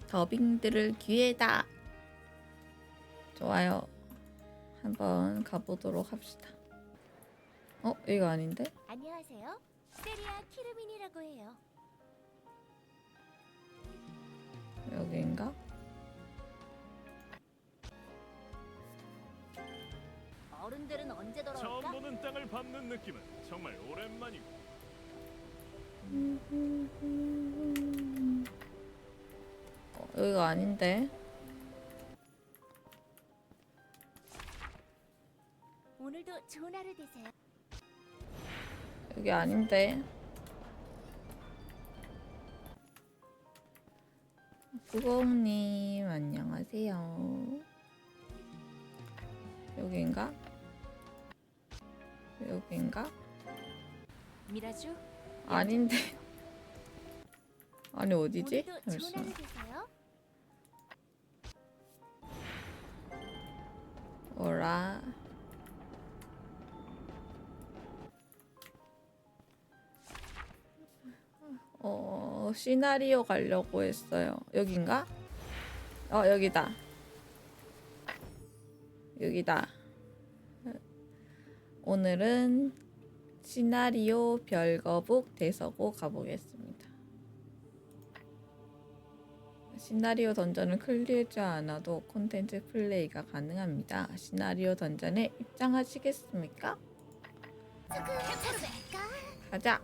더빙들을 기회다. 좋아요. 한번 가보도록 합시다. 이거 아닌데? 안녕하세요. 세리아 키르민이라고 해요. 여기인가? 어른들은 언제 처음 돌아올까? 보는 땅을 밟는 느낌은 정말 오랜만이고. 여기가 아닌데? 오늘도 좋은 하루 되세요. 여기 아닌데? 부공님 안녕하세요. 여기인가? 여기인가? 미라주. 아닌데. 아니 어디지? 오늘도 좋은 잠시만. 하루 되세요. 오라. 시나리오 가려고 했어요. 여긴가? 여기다. 여기다. 오늘은 시나리오 별거북 대서고 가보겠습니다. 시나리오 던전을 클리어하지 않아도 콘텐츠 플레이가 가능합니다. 시나리오 던전에 입장하시겠습니까? 가자.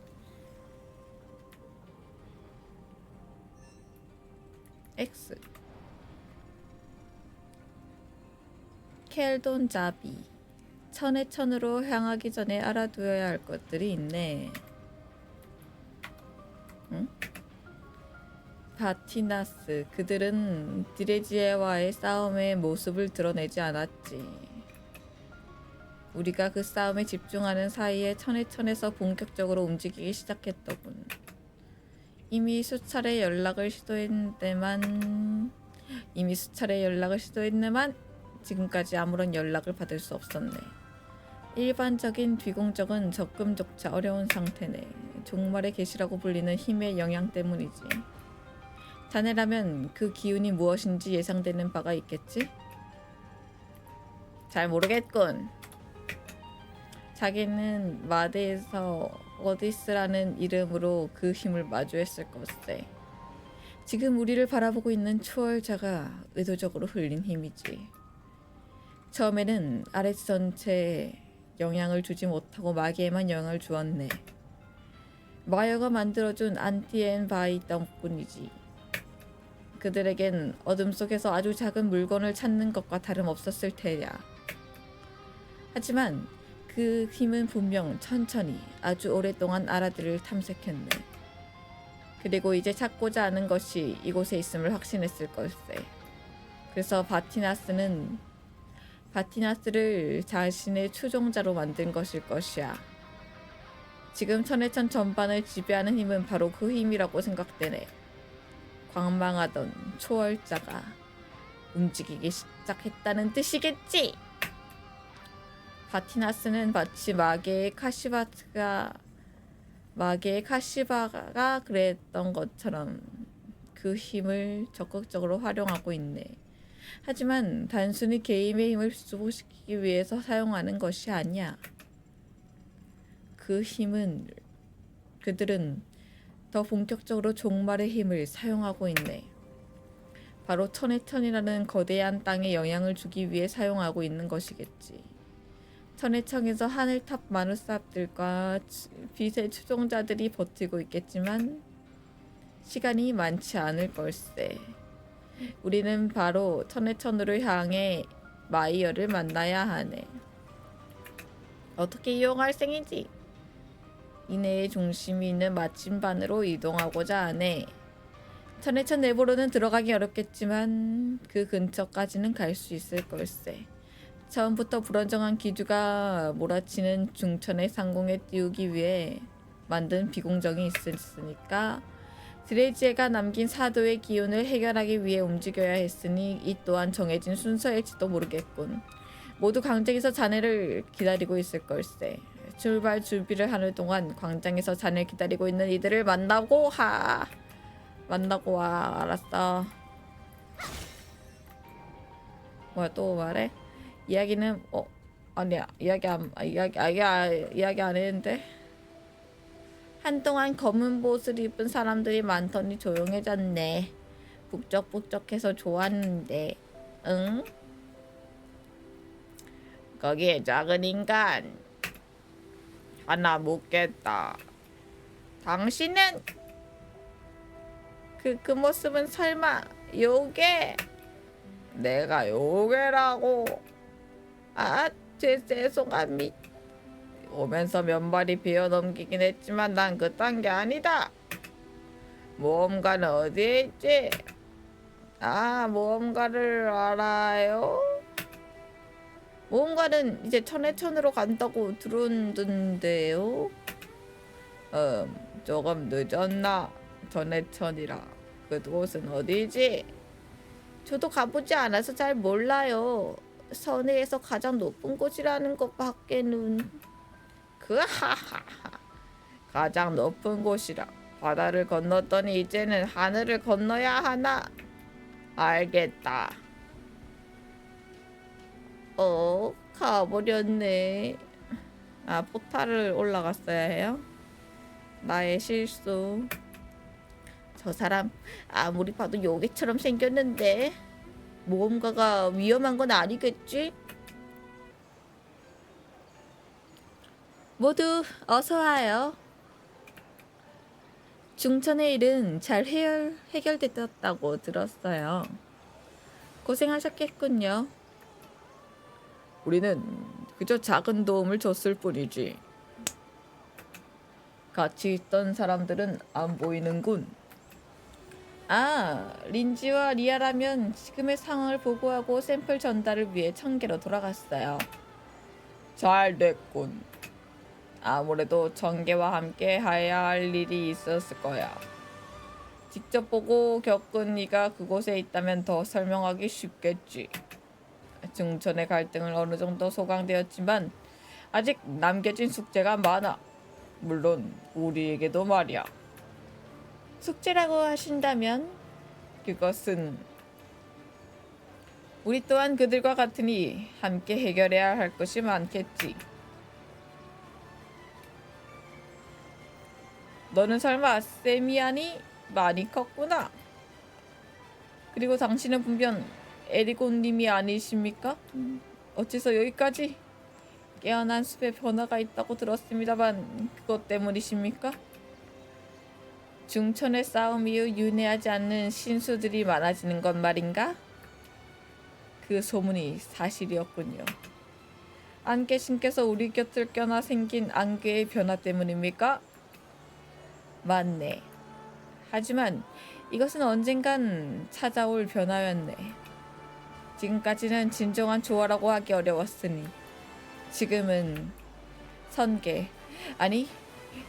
X 켈돈자비. 천의 천으로 향하기 전에 알아두어야 할 것들이 있네. 응? 바티나스. 그들은 디레지에와의 싸움의 모습을 드러내지 않았지. 우리가 그 싸움에 집중하는 사이에 천의 천에서 본격적으로 움직이기 시작했더군. 이미 수차례 연락을 시도했는데만 지금까지 아무런 연락을 받을 수 없었네. 일반적인 뒤공적은 접근조차 어려운 상태네. 종말의 계시라고 불리는 힘의 영향 때문이지. 자네라면 그 기운이 무엇인지 예상되는 바가 있겠지? 잘 모르겠군. 자기는 마대에서 어디스라는 이름으로 그 힘을 마주했을 것세. 지금 우리를 바라보고 있는 초월자가 의도적으로 흘린 힘이지. 처음에는 아레스 전체에 영향을 주지 못하고 마계에만 영향을 주었네. 마여가 만들어준 안티앤 바이 덕분이지. 그들에겐 어둠 속에서 아주 작은 물건을 찾는 것과 다름없었을 테야. 하지만 그 힘은 분명 천천히 아주 오랫동안 알아들을 탐색했네. 그리고 이제 찾고자 하는 것이 이곳에 있음을 확신했을 걸세. 그래서 바티나스를 자신의 추종자로 만든 것일 것이야. 지금 천의 천 전반을 지배하는 힘은 바로 그 힘이라고 생각되네. 광망하던 초월자가 움직이기 시작했다는 뜻이겠지. 바티나스는 마치 마계의 카시바가 그랬던 것처럼 그 힘을 적극적으로 활용하고 있네. 하지만 단순히 개인의 힘을 수복시키기 위해서 사용하는 것이 아니야. 그들은 더 본격적으로 종말의 힘을 사용하고 있네. 바로 천의 천이라는 거대한 땅에 영향을 주기 위해 사용하고 있는 것이겠지. 천의 천에서 하늘탑 마누삽들과 빛의 추종자들이 버티고 있겠지만 시간이 많지 않을 걸세. 우리는 바로 천의 천으로 향해 마이어를 만나야 하네. 어떻게 이용할 생이지? 이내의 중심이 있는 마침반으로 이동하고자 하네. 천의 천 내부로는 들어가기 어렵겠지만 그 근처까지는 갈 수 있을 걸세. 처음부터 불안정한 기류가 몰아치는 중천의 상공에 띄우기 위해 만든 비공정이 있었으니까 드레지에가 남긴 사도의 기운을 해결하기 위해 움직여야 했으니 이 또한 정해진 순서일지도 모르겠군. 모두 강쟁에서 자네를 기다리고 있을 걸세. 출발 준비를 하는 동안 광장에서 잔을 기다리고 있는 이들을 만나고 와. 알았어. 뭐야, 또 말해? 이야기는 아니야. 이야기 안 했는데. 한동안 검은 옷을 입은 사람들이 많더니 조용해졌네. 북적북적해서 좋았는데. 응? 거기에 작은 인간 하나 묻겠다. 당신은 그 모습은 설마 요괴? 내가 요괴라고? 죄송합니다. 오면서 면발이 비어 넘기긴 했지만 난 그딴 게 아니다. 모험가는 어디에 있지? 모험가를 알아요? 모험가는 이제 천해천으로 간다고 들었는데요. 조금 늦었나? 천해천이라. 그곳은 어디지? 저도 가보지 않아서 잘 몰라요. 선해에서 가장 높은 곳이라는 것밖에는. 하하하. 가장 높은 곳이라. 바다를 건넜더니 이제는 하늘을 건너야 하나? 알겠다. 가버렸네. 포탈을 올라갔어야 해요? 나의 실수. 저 사람 아무리 봐도 요괴처럼 생겼는데 모험가가 위험한 건 아니겠지? 모두 어서 와요. 중천의 일은 잘 해결됐다고 들었어요. 고생하셨겠군요. 우리는 그저 작은 도움을 줬을 뿐이지. 같이 있던 사람들은 안 보이는군. 린지와 리아라면 지금의 상황을 보고하고 샘플 전달을 위해 청계로 돌아갔어요. 잘 됐군. 아무래도 청계와 함께 해야 할 일이 있었을 거야. 직접 보고 겪은 네가 그곳에 있다면 더 설명하기 쉽겠지. 중천의 갈등은 어느 정도 소강되었지만 아직 남겨진 숙제가 많아. 물론 우리에게도 말이야. 숙제라고 하신다면 그것은 우리 또한 그들과 같으니 함께 해결해야 할 것이 많겠지. 너는 설마 세미안이 많이 컸구나. 그리고 당신은 분명 에리곤님이 아니십니까? 어째서 여기까지? 깨어난 숲에 변화가 있다고 들었습니다만 그것 때문이십니까? 중천의 싸움 이후 윤회하지 않는 신수들이 많아지는 것 말인가? 그 소문이 사실이었군요. 안개신께서 우리 곁을 껴나 생긴 안개의 변화 때문입니까? 맞네. 하지만 이것은 언젠간 찾아올 변화였네. 지금까지는 진정한 조화라고 하기 어려웠으니 지금은 선계, 아니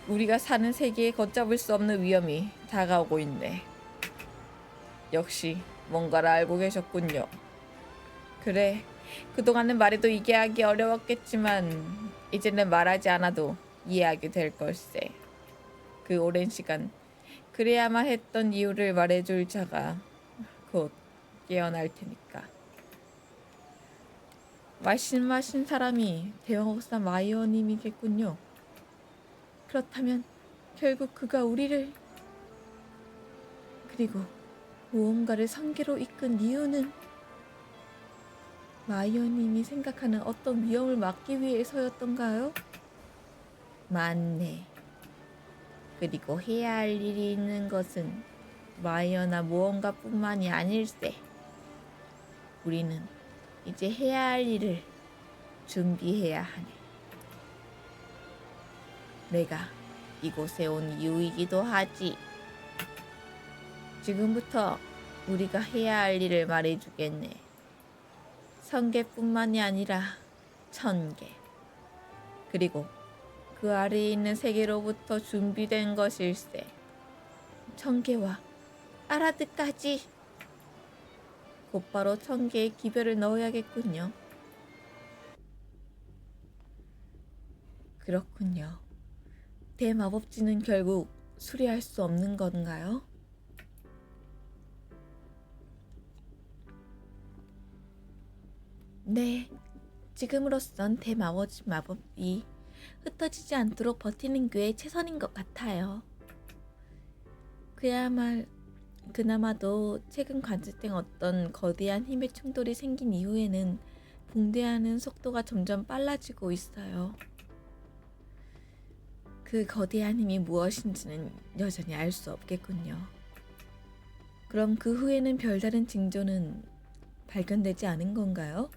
우리가 사는 세계에 걷잡을 수 없는 위험이 다가오고 있네. 역시 뭔가를 알고 계셨군요. 그래, 그동안은 말해도 이해하기 어려웠겠지만 이제는 말하지 않아도 이해하게 될 걸세. 그 오랜 시간 그래야만 했던 이유를 말해줄 자가 곧 깨어날 테니까. 말씀하신 사람이 대왕옥사 마이어님이겠군요. 그렇다면 결국 그가 우리를 그리고 모험가를 성계로 이끈 이유는 마이어님이 생각하는 어떤 위험을 막기 위해서였던가요? 맞네. 그리고 해야 할 일이 있는 것은 마이어나 모험가뿐만이 아닐세. 우리는 이제 해야 할 일을 준비해야 하네. 내가 이곳에 온 이유이기도 하지. 지금부터 우리가 해야 할 일을 말해주겠네. 성계뿐만이 아니라 천계, 그리고 그 아래에 있는 세계로부터 준비된 것일세. 천계와 아라드까지. 곧바로 천계에 기별을 넣어야겠군요. 그렇군요. 대마법진은 결국 수리할 수 없는 건가요? 네, 지금으로선 대마법진 마법이 흩어지지 않도록 버티는 게 최선인 것 같아요. 그나마도 최근 관측된 어떤 거대한 힘의 충돌이 생긴 이후에는 붕괴하는 속도가 점점 빨라지고 있어요. 그 거대한 힘이 무엇인지는 여전히 알 수 없겠군요. 그럼 그 후에는 별다른 징조는 발견되지 않은 건가요?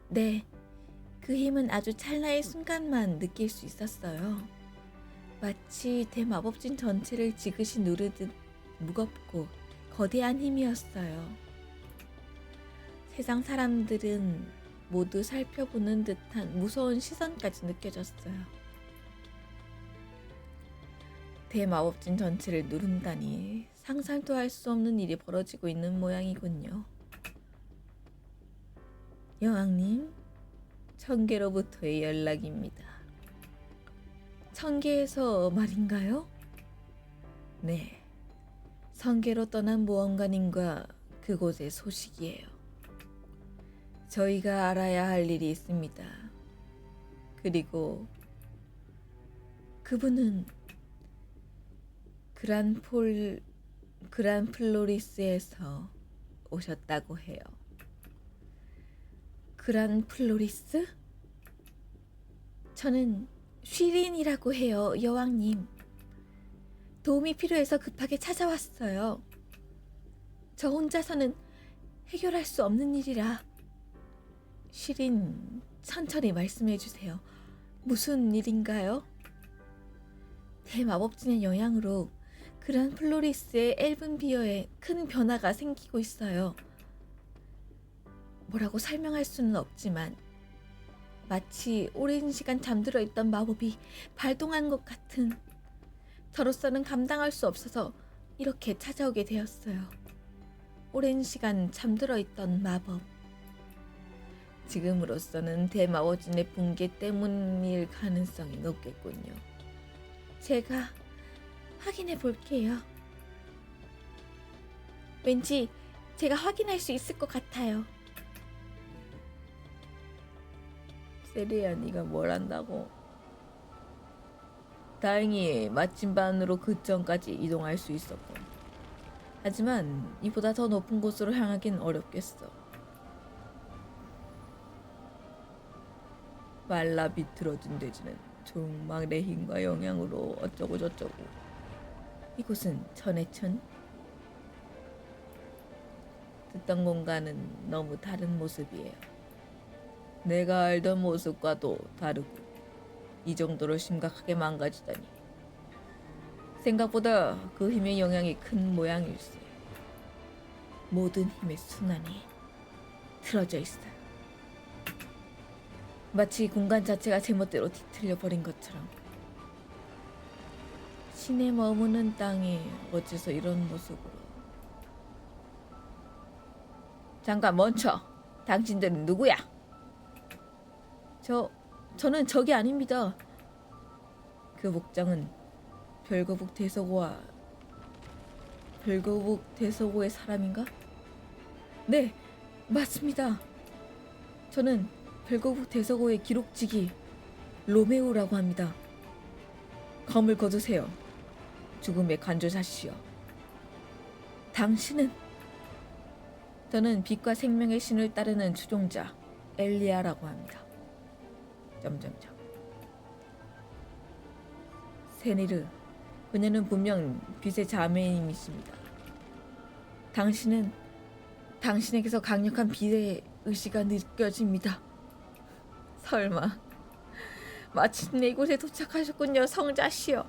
네, 그 힘은 아주 찰나의 순간만 느낄 수 있었어요. 마치 대마법진 전체를 지그시 누르듯 무겁고 거대한 힘이었어요. 세상 사람들은 모두 살펴보는 듯한 무서운 시선까지 느껴졌어요. 대마법진 전체를 누른다니 상상도 할 수 없는 일이 벌어지고 있는 모양이군요. 여왕님, 천계로부터의 연락입니다. 천계에서 말인가요? 네, 성계로 떠난 모험가님과 그곳의 소식이에요. 저희가 알아야 할 일이 있습니다. 그리고 그분은 그란플로리스에서 오셨다고 해요. 그란플로리스? 저는 쉬린이라고 해요, 여왕님. 도움이 필요해서 급하게 찾아왔어요. 저 혼자서는 해결할 수 없는 일이라. 쉬린, 천천히 말씀해 주세요. 무슨 일인가요? 대마법진의 영향으로 그란플로리스의 엘븐비어에 큰 변화가 생기고 있어요. 뭐라고 설명할 수는 없지만 마치 오랜 시간 잠들어 있던 마법이 발동한 것 같은, 저로서는 감당할 수 없어서 이렇게 찾아오게 되었어요. 오랜 시간 잠들어 있던 마법. 지금으로서는 대마법진의 붕괴 때문일 가능성이 높겠군요. 제가 확인해 볼게요. 왠지 제가 확인할 수 있을 것 같아요. 세리야, 네가 뭘 안다고? 다행히 마침반으로 그 점까지 이동할 수 있었고, 하지만 이보다 더 높은 곳으로 향하긴 어렵겠어. 말라 비틀어진 돼지는 종막의 힘과 영향으로 어쩌고 저쩌고. 이곳은 천해천? 듣던 공간은 너무 다른 모습이에요. 내가 알던 모습과도 다르고, 이 정도로 심각하게 망가지다니. 생각보다 그 힘의 영향이 큰 모양일세. 모든 힘의 순환이 틀어져 있어요. 마치 공간 자체가 제멋대로 뒤틀려 버린 것처럼. 신의 머무는 땅이 어째서 이런 모습으로. 잠깐 멈춰. 당신들은 누구야? 저는 적이 아닙니다. 그 목장은 별거북 대서고의 사람인가? 네, 맞습니다. 저는 별거북 대서고의 기록지기 로메오라고 합니다. 검을 거두세요. 죽음의 간조사시여. 당신은? 저는 빛과 생명의 신을 따르는 추종자 엘리아라고 합니다. 세니르, 그녀는 분명 빛의 자매님이십니다. 당신에게서 강력한 빛의 의지가 느껴집니다. 설마 마침내 이곳에 도착하셨군요, 성자시여.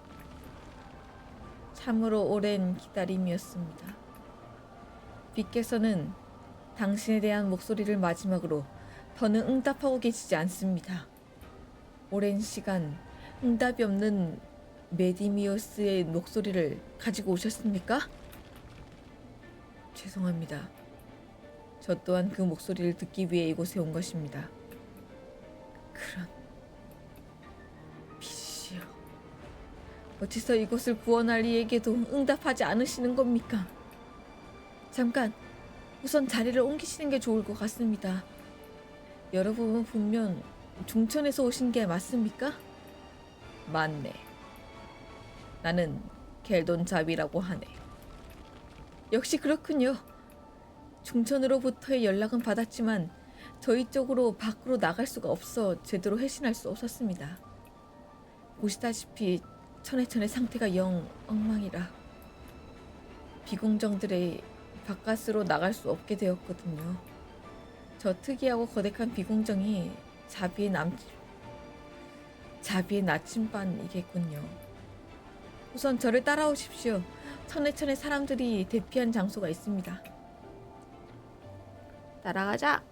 참으로 오랜 기다림이었습니다. 빛께서는 당신에 대한 목소리를 마지막으로 더는 응답하고 계시지 않습니다. 오랜 시간 응답이 없는 메디미오스의 목소리를 가지고 오셨습니까? 죄송합니다. 저 또한 그 목소리를 듣기 위해 이곳에 온 것입니다. 어찌서 이곳을 구원할 이에게도 응답하지 않으시는 겁니까? 잠깐, 우선 자리를 옮기시는 게 좋을 것 같습니다. 여러분은 분명 중천에서 오신 게 맞습니까? 맞네. 나는 켈돈잡이라고 하네. 역시 그렇군요. 중천으로부터의 연락은 받았지만 저희 쪽으로 밖으로 나갈 수가 없어 제대로 회신할 수 없었습니다. 보시다시피 천해천의 상태가 영 엉망이라 비공정들의 바깥으로 나갈 수 없게 되었거든요. 저 특이하고 거대한 비공정이 자비의 나침반이겠군요. 우선 저를 따라오십시오. 천해천의 사람들이 대피한 장소가 있습니다. 따라가자.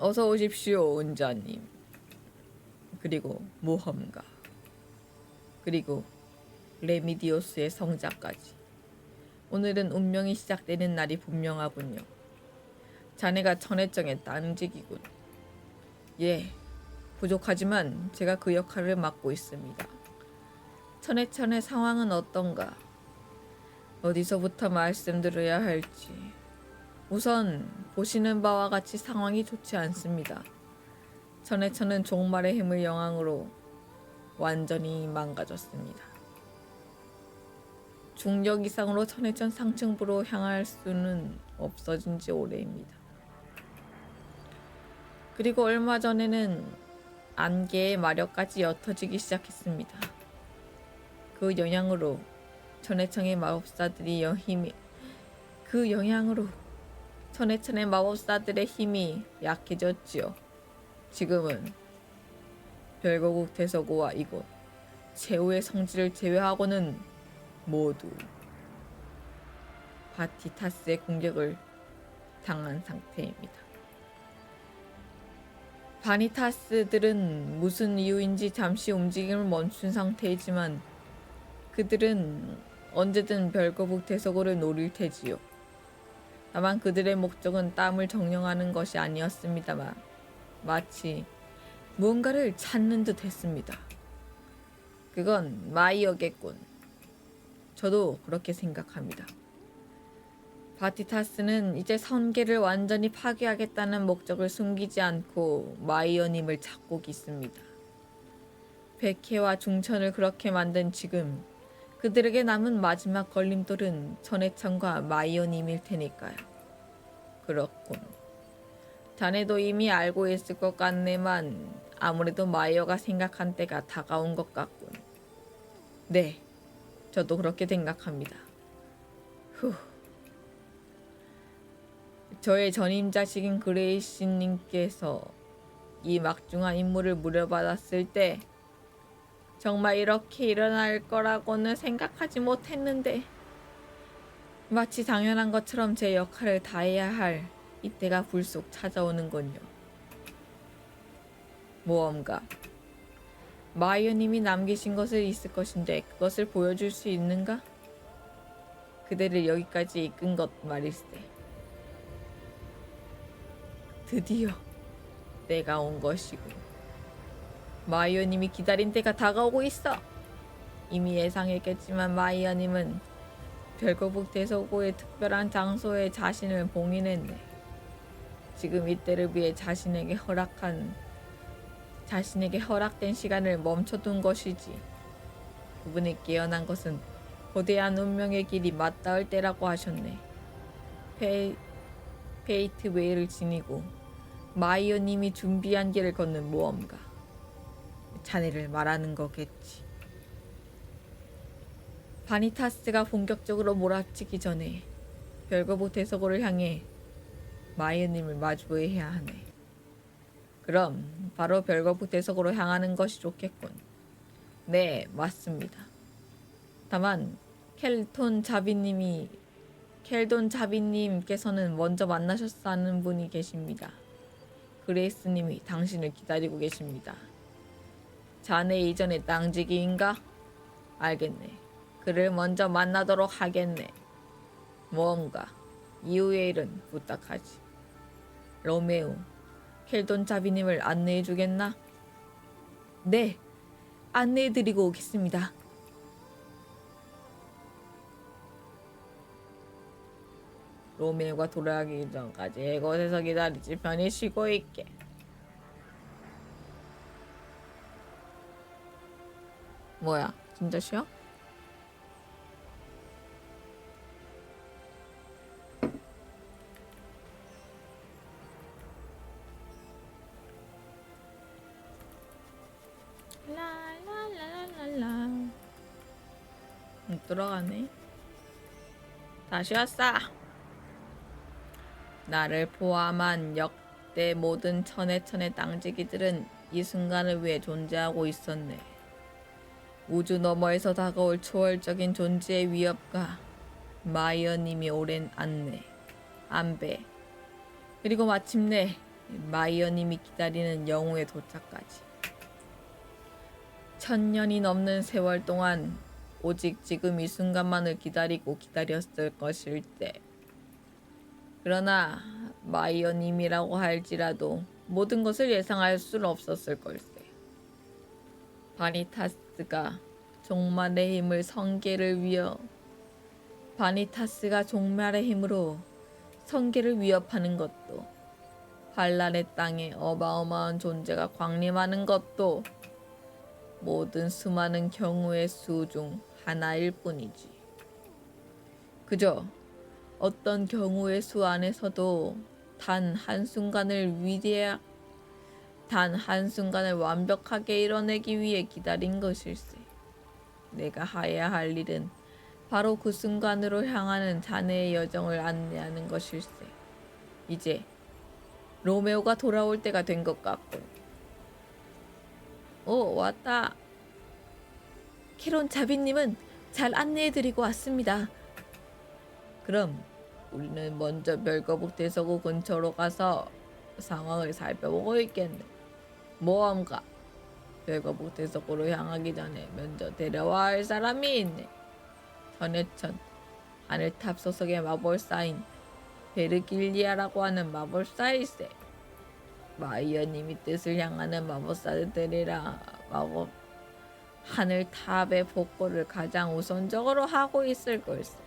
어서 오십시오, 은자님. 그리고 모험가. 그리고 레미디오스의 성자까지. 오늘은 운명이 시작되는 날이 분명하군요. 자네가 천해정의 딴직이군. 예, 부족하지만 제가 그 역할을 맡고 있습니다. 천해천의 상황은 어떤가? 어디서부터 말씀드려야 할지. 우선 보시는 바와 같이 상황이 좋지 않습니다. 천해천은 종말의 힘을 영향으로 완전히 망가졌습니다. 중력 이상으로 천해천 상층부로 향할 수는 없어진 지 오래입니다. 그리고 얼마 전에는 안개의 마력까지 옅어지기 시작했습니다. 그 영향으로 천해천의 마법사들이 천해천의 마법사들의 힘이 약해졌지요. 지금은 별거국 대서고와 이곳 제후의 성지를 제외하고는 모두 바티타스의 공격을 당한 상태입니다. 바니타스들은 무슨 이유인지 잠시 움직임을 멈춘 상태이지만 그들은 언제든 별거북 대서고를 노릴 테지요. 다만 그들의 목적은 땀을 정령하는 것이 아니었습니다만 마치 무언가를 찾는 듯 했습니다. 그건 마이어겠군. 저도 그렇게 생각합니다. 바티타스는 이제 선계를 완전히 파괴하겠다는 목적을 숨기지 않고 마이어님을 찾고 있습니다. 백해와 중천을 그렇게 만든 지금 그들에게 남은 마지막 걸림돌은 천해천과 마이어님일 테니까요. 그렇군. 자네도 이미 알고 있을 것 같네만 아무래도 마이어가 생각한 때가 다가온 것 같군. 네, 저도 그렇게 생각합니다. 후. 저의 전임자식인 그레이시님께서 이 막중한 임무를 물려받았을 때 정말 이렇게 일어날 거라고는 생각하지 못했는데 마치 당연한 것처럼 제 역할을 다해야 할 이때가 불쑥 찾아오는군요. 모험가. 마이어님이 남기신 것을 있을 것인데 그것을 보여줄 수 있는가? 그대를 여기까지 이끈 것 말일세. 드디어 때가 온 것이고 마이어님이 기다린 때가 다가오고 있어. 이미 예상했겠지만 마이어님은 별거북 대서고의 특별한 장소에 자신을 봉인했네. 지금 이때를 위해 자신에게 허락된 시간을 멈춰둔 것이지. 그분이 깨어난 것은 거대한 운명의 길이 맞닿을 때라고 하셨네. 페이트웨이를 지니고 마이어님이 준비한 길을 걷는 모험가. 자네를 말하는 거겠지. 바니타스가 본격적으로 몰아치기 전에 별거북 대서고를 향해 마이어님을 마주해야 하네. 그럼 바로 별거북 대서고로 향하는 것이 좋겠군. 네, 맞습니다. 다만 켈돈 자비님께서는 먼저 만나셨어 하는 분이 계십니다. 그레이스님이 당신을 기다리고 계십니다. 자네 이전에 땅지기인가? 알겠네. 그를 먼저 만나도록 하겠네. 뭔가 이후의 일은 부탁하지. 로메오, 켈돈 자비님을 안내해 주겠나? 네, 안내해 드리고 오겠습니다. 로메오가 돌아가기 전까지 이곳에서 기다리지 편히 쉬고 있게. 뭐야, 진짜 쉬어? 라라라라라. 못 들어가네. 다시 왔어. 나를 포함한 역대 모든 천의 땅지기들은 이 순간을 위해 존재하고 있었네. 우주 너머에서 다가올 초월적인 존재의 위협과 마이어님이 오랜 안배, 그리고 마침내 마이어님이 기다리는 영웅의 도착까지. 1000년이 넘는 세월 동안 오직 지금 이 순간만을 기다렸을 것일 때. 그러나 마이어님이라고 할지라도 모든 것을 예상할 수는 없었을 걸세. 바니타스가 종말의 힘을 바니타스가 종말의 힘으로 성계를 위협하는 것도, 반란의 땅에 어마어마한 존재가 광림하는 것도 모든 수많은 경우의 수 중 하나일 뿐이지. 그저 어떤 경우의 수 안에서도 단 한순간을 완벽하게 이뤄내기 위해 기다린 것일세. 내가 해야 할 일은 바로 그 순간으로 향하는 자네의 여정을 안내하는 것일세. 이제 로메오가 돌아올 때가 된 것 같고. 오, 왔다. 캐론 자비님은 잘 안내해드리고 왔습니다. 그럼 우리는 먼저 별거북 대서구 근처로 가서 상황을 살펴보고 있겠네. 모험가, 별거북 대서구로 향하기 전에 먼저 데려와 할 사람이 있네. 전해천 하늘탑 소속의 마법사인 베르길리아라고 하는 마법사일세. 마이어님이 뜻을 향하는 마법사들이라 하늘탑의 복구를 가장 우선적으로 하고 있을 걸세.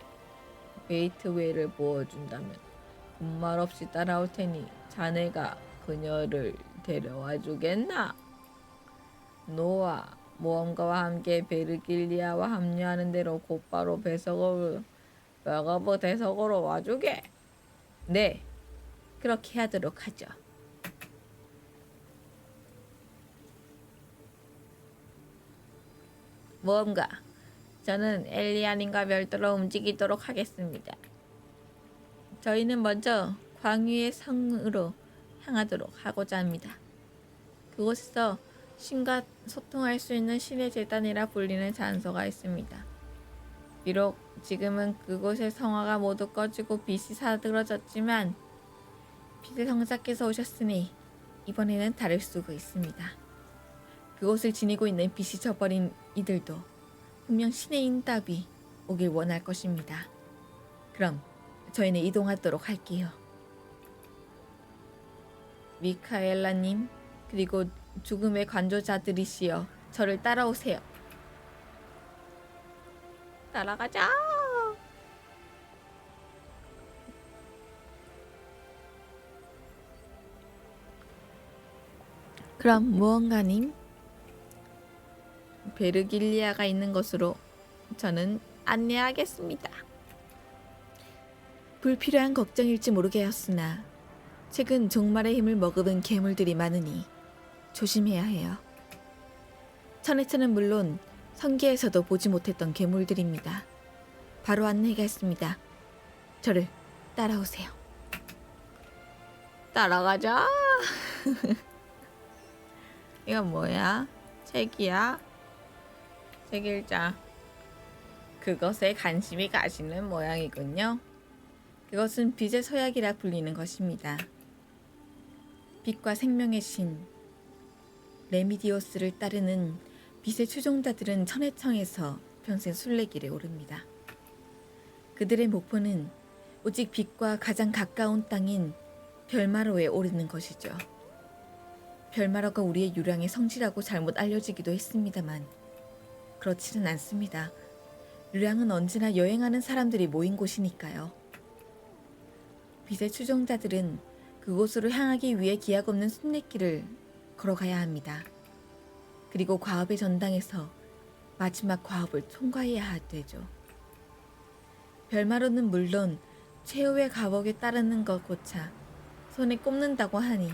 베이트웨이를 보여준다면 군말 없이 따라올 테니 자네가 그녀를 데려와 주겠나? 노아, 모험가와 함께 베르길리아와 합류하는 대로 곧바로 별거북 대서구로 와주게. 네, 그렇게 하도록 하죠. 모험가, 저는 엘리아님과 별도로 움직이도록 하겠습니다. 저희는 먼저 광유의 성으로 향하도록 하고자 합니다. 그곳에서 신과 소통할 수 있는 신의 재단이라 불리는 장소가 있습니다. 비록 지금은 그곳의 성화가 모두 꺼지고 빛이 사그러졌지만 빛의 성자께서 오셨으니 이번에는 다를 수가 있습니다. 그곳을 지니고 있는 빛이 져버린 이들도 분명 신의 인답이 오길 원할 것입니다. 그럼 저희는 이동하도록 할게요. 미카엘라님, 그리고 죽음의 관조자들이시여, 저를 따라오세요. 따라가자. 그럼 무언가님, 베르길리아가 있는 곳으로 저는 안내하겠습니다. 불필요한 걱정일지 모르겠으나 최근 종말의 힘을 머금은 괴물들이 많으니 조심해야 해요. 천해천은 물론 성계에서도 보지 못했던 괴물들입니다. 바로 안내하겠습니다. 저를 따라오세요. 따라가자. 이건 뭐야? 책이야? 책 읽자. 그것에 관심이 가시는 모양이군요. 그것은 빛의 서약이라 불리는 것입니다. 빛과 생명의 신 레미디오스를 따르는 빛의 추종자들은 천해청에서 평생 순례길에 오릅니다. 그들의 목표는 오직 빛과 가장 가까운 땅인 별마로에 오르는 것이죠. 별마로가 우리의 유랑의 성지라고 잘못 알려지기도 했습니다만 그렇지는 않습니다. 류랑은 언제나 여행하는 사람들이 모인 곳이니까요. 빛의 추종자들은 그곳으로 향하기 위해 기약 없는 순례길을 걸어가야 합니다. 그리고 과업의 전당에서 마지막 과업을 통과해야 되죠. 별마로는 물론 최후의 과업에 따르는 것조차 손에 꼽는다고 하니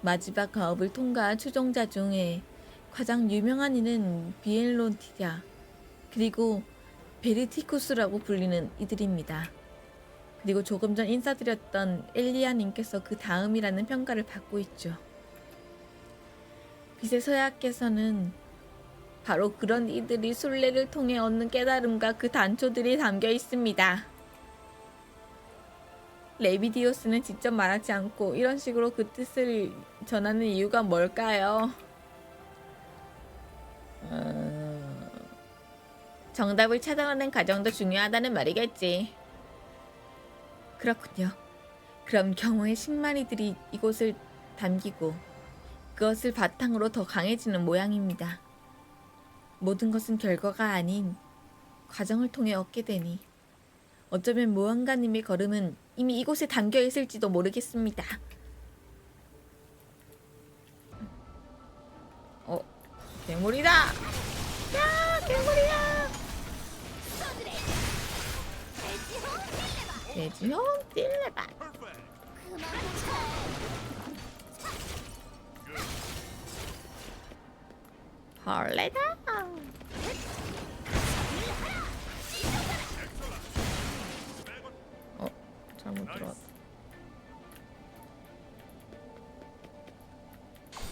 마지막 과업을 통과한 추종자 중에 가장 유명한 이는 비엘론티아 그리고 베르티쿠스라고 불리는 이들입니다. 그리고 조금 전 인사드렸던 엘리아님께서 그 다음이라는 평가를 받고 있죠. 빛의 서약께서는 바로 그런 이들이 순례를 통해 얻는 깨달음과 그 단초들이 담겨 있습니다. 레비디오스는 직접 말하지 않고 이런 식으로 그 뜻을 전하는 이유가 뭘까요? 정답을 찾아가는 과정도 중요하다는 말이겠지. 그렇군요. 그럼 경호의 10마리들이 이곳을 담기고 그것을 바탕으로 더 강해지는 모양입니다. 모든 것은 결과가 아닌 과정을 통해 얻게 되니 어쩌면 모험가님의 걸음은 이미 이곳에 담겨 있을지도 모르겠습니다. 괴물이다! 야, 괴물이야! 돼지형 딜레바! 벌레다! 잘못 들어왔다.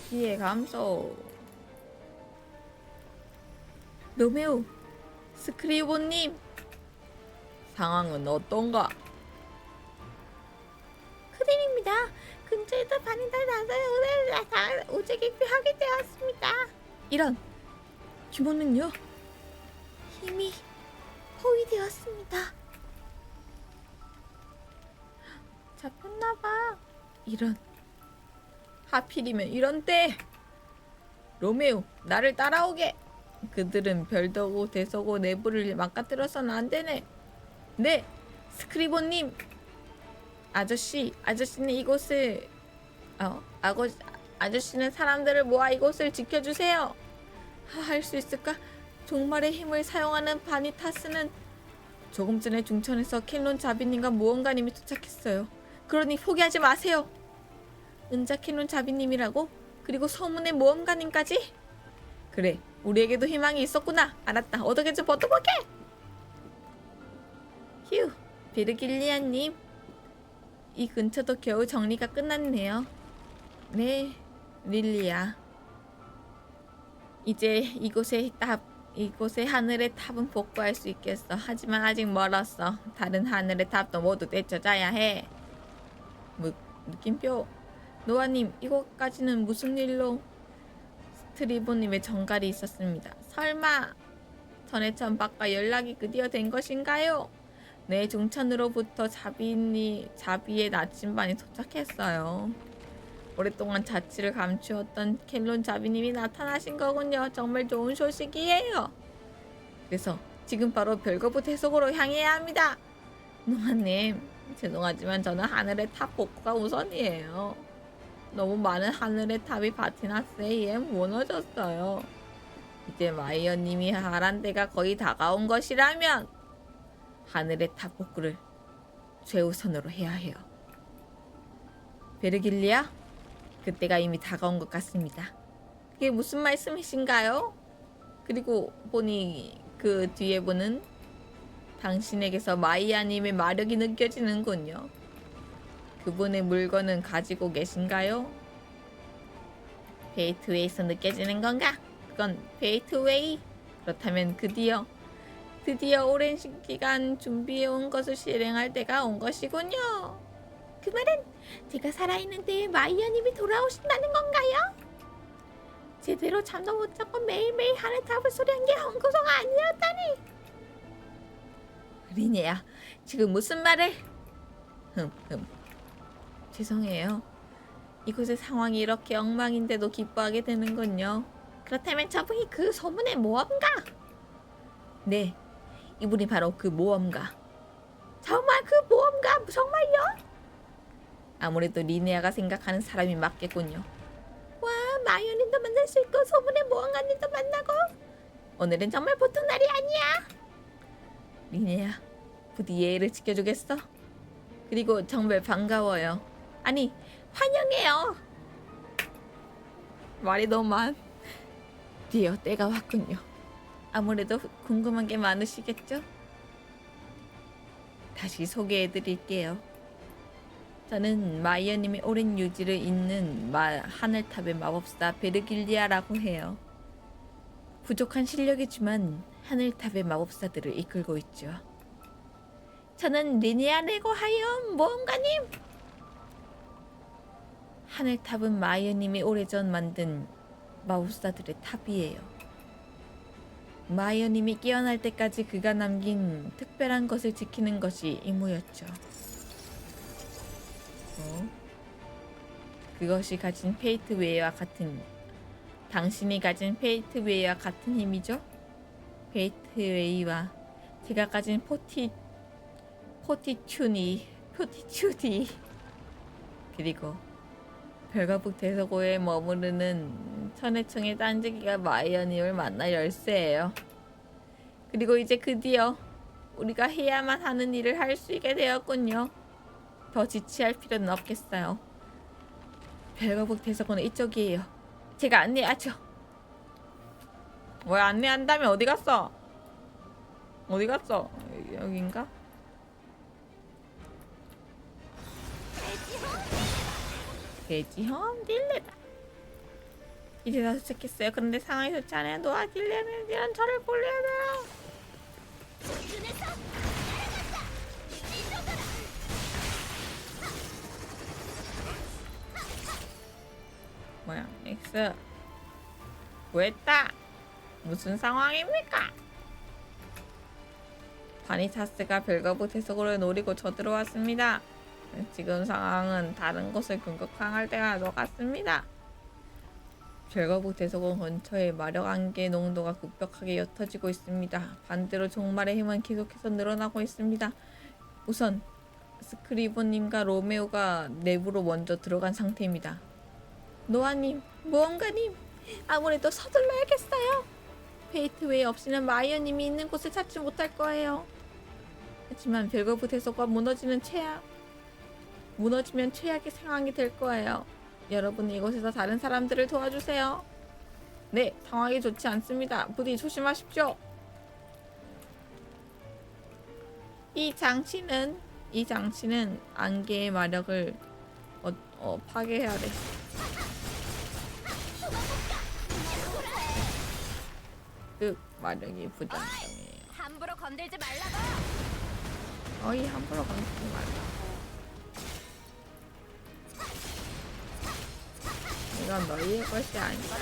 피해 감소. 로메오, 스크리보님, 상황은 어떤가? 큰일입니다. 근처에서 반이달 나서요. 우주 기피하게 되었습니다. 이런 규모는요? 힘이 포위되었습니다. 잡혔나봐. 이런 하필이면 이런 때 로메오 나를 따라오게. 그들은 별도고 대서고 내부를 망가뜨려서는 안 되네. 네, 스크리보님. 아저씨는 이곳을 아저씨는 사람들을 모아 이곳을 지켜주세요. 할 수 있을까? 종말의 힘을 사용하는 바니타스는 조금 전에 중천에서 캔론 자비님과 모험가님이 도착했어요. 그러니 포기하지 마세요. 은자 캔론 자비님이라고? 그리고 소문의 모험가님까지? 그래, 우리에게도 희망이 있었구나. 알았다. 어떻게 좀 버텨볼게. 휴, 베르길리아님. 이 근처도 겨우 정리가 끝났네요. 네, 릴리야. 이제 이곳의 하늘의 탑은 복구할 수 있겠어. 하지만 아직 멀었어. 다른 하늘의 탑도 모두 되찾아야 해. 느낌표. 노아님, 이곳까지는 무슨 일로? 스트리보님의 정갈이 있었습니다. 설마 전해천 밖과 연락이 드디어 된 것인가요? 네, 중천으로부터 자비의 나침반이 도착했어요. 오랫동안 자취를 감추었던 켈론 자비님이 나타나신 거군요. 정말 좋은 소식이에요. 그래서 지금 바로 별거부 대속으로 향해야 합니다. 노아님, 죄송하지만 저는 하늘의 탑 복구가 우선이에요. 너무 많은 하늘의 탑이 바티나스에 의해 무너졌어요. 이제 마이어님이 하란 데가 거의 다가온 것이라면 하늘의 탑 복구를 최우선으로 해야 해요. 베르길리아? 그때가 이미 다가온 것 같습니다. 그게 무슨 말씀이신가요? 그리고 보니 그 뒤에 보는 당신에게서 마이아님의 마력이 느껴지는군요. 그분의 물건은 가지고 계신가요? 베이트웨이에서 느껴지는 건가? 그건 베이트웨이? 그렇다면 드디어 오랜 기간 준비해온 것을 실행할 때가 온 것이군요. 그 말은 제가 살아있는 때에 마이아님이 돌아오신다는 건가요? 제대로 잠도 못 자고 매일매일 하늘탑을 소리한 게 헝구소가 아니었다니. 리네야, 지금 무슨 말을? 죄송해요. 이곳의 상황이 이렇게 엉망인데도 기뻐하게 되는군요. 그렇다면 저분이 그 소문의 모험가? 네, 이분이 바로 그 모험가. 정말 그 모험가? 정말요? 아무래도 리네아가 생각하는 사람이 맞겠군요. 와, 마이오님도 만날 수 있고 소문의 모험가님도 만나고 오늘은 정말 보통 날이 아니야. 리네아, 부디 예의를 지켜주겠어? 그리고 정말 반가워요. 아니, 환영해요. 말이 너무 많. 드디어 때가 왔군요. 아무래도 궁금한 게 많으시겠죠? 다시 소개해드릴게요. 저는 마이어님의 오랜 유지를 잇는 하늘탑의 마법사 베르길리아라고 해요. 부족한 실력이지만 하늘탑의 마법사들을 이끌고 있죠. 저는 리니아 레고하이엄 모험가님. 하늘탑은 마이어님이 오래전 만든 마법사들의 탑이에요. 마이어님이 깨어날 때까지 그가 남긴 특별한 것을 지키는 것이 임무였죠. 그것이 가진 페이트웨이와 같은, 당신이 가진 페이트웨이와 같은 힘이죠? 페이트웨이와 제가 가진 포티튜디 그리고 별거북 대서고에 머무르는 천해청의 딴지기가 마이어님을 만날 열쇠예요. 그리고 이제 드디어 우리가 해야만 하는 일을 할 수 있게 되었군요. 더 지체할 필요는 없겠어요. 별거북 대서고는 이쪽이에요. 제가 안내하죠. 뭐야, 안내한다면 어디 갔어? 어디 갔어? 여긴가? 돼지형 딜레다. 이제 다 도착했어요. 그런데 상황이 좋지 않아요. 노아 딜레는 이런 저를 볼려야 돼요. 뭐야, 엑스 구했다. 무슨 상황입니까? 바니타스가 별거북 대속으로 노리고 쳐들어왔습니다. 지금 상황은 다른 곳을 공격할 때가 것 같습니다. 별거북 대속원 근처에 마력 안개 농도가 급격하게 옅어지고 있습니다. 반대로 종말의 힘은 계속해서 늘어나고 있습니다. 우선 스크리버님과 로메오가 내부로 먼저 들어간 상태입니다. 노아님, 모험가님, 아무래도 서둘러야겠어요. 페이트웨이 없이는 마이어님이 있는 곳을 찾지 못할 거예요. 하지만 별거북 대속과 무너지면 최악의 상황이 될 거예요. 여러분이 이곳에서 다른 사람들을 도와주세요. 네, 상황이 좋지 않습니다. 부디 조심하십시오. 이 장치는 안개의 마력을 파괴해야 돼. 마력이 부담점이에요. 함부로 건들지 말라고. 어이, 함부로 건드리지 말라. 이건 너희의 것이 아니다.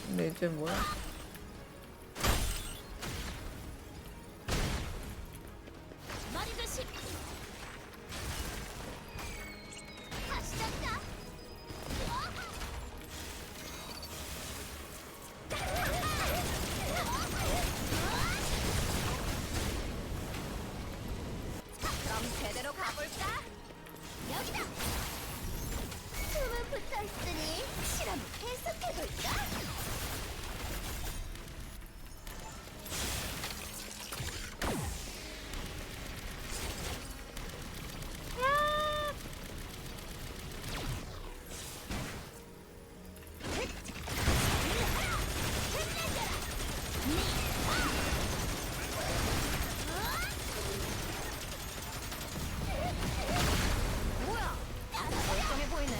근데 이제 뭐야? 머리 조심. 다시 잡자. 그럼 제대로 가볼까? 여기다. 숨을 붙어있으니 실험을 계속해볼까? 뭐야? 멀쩡해 보이네.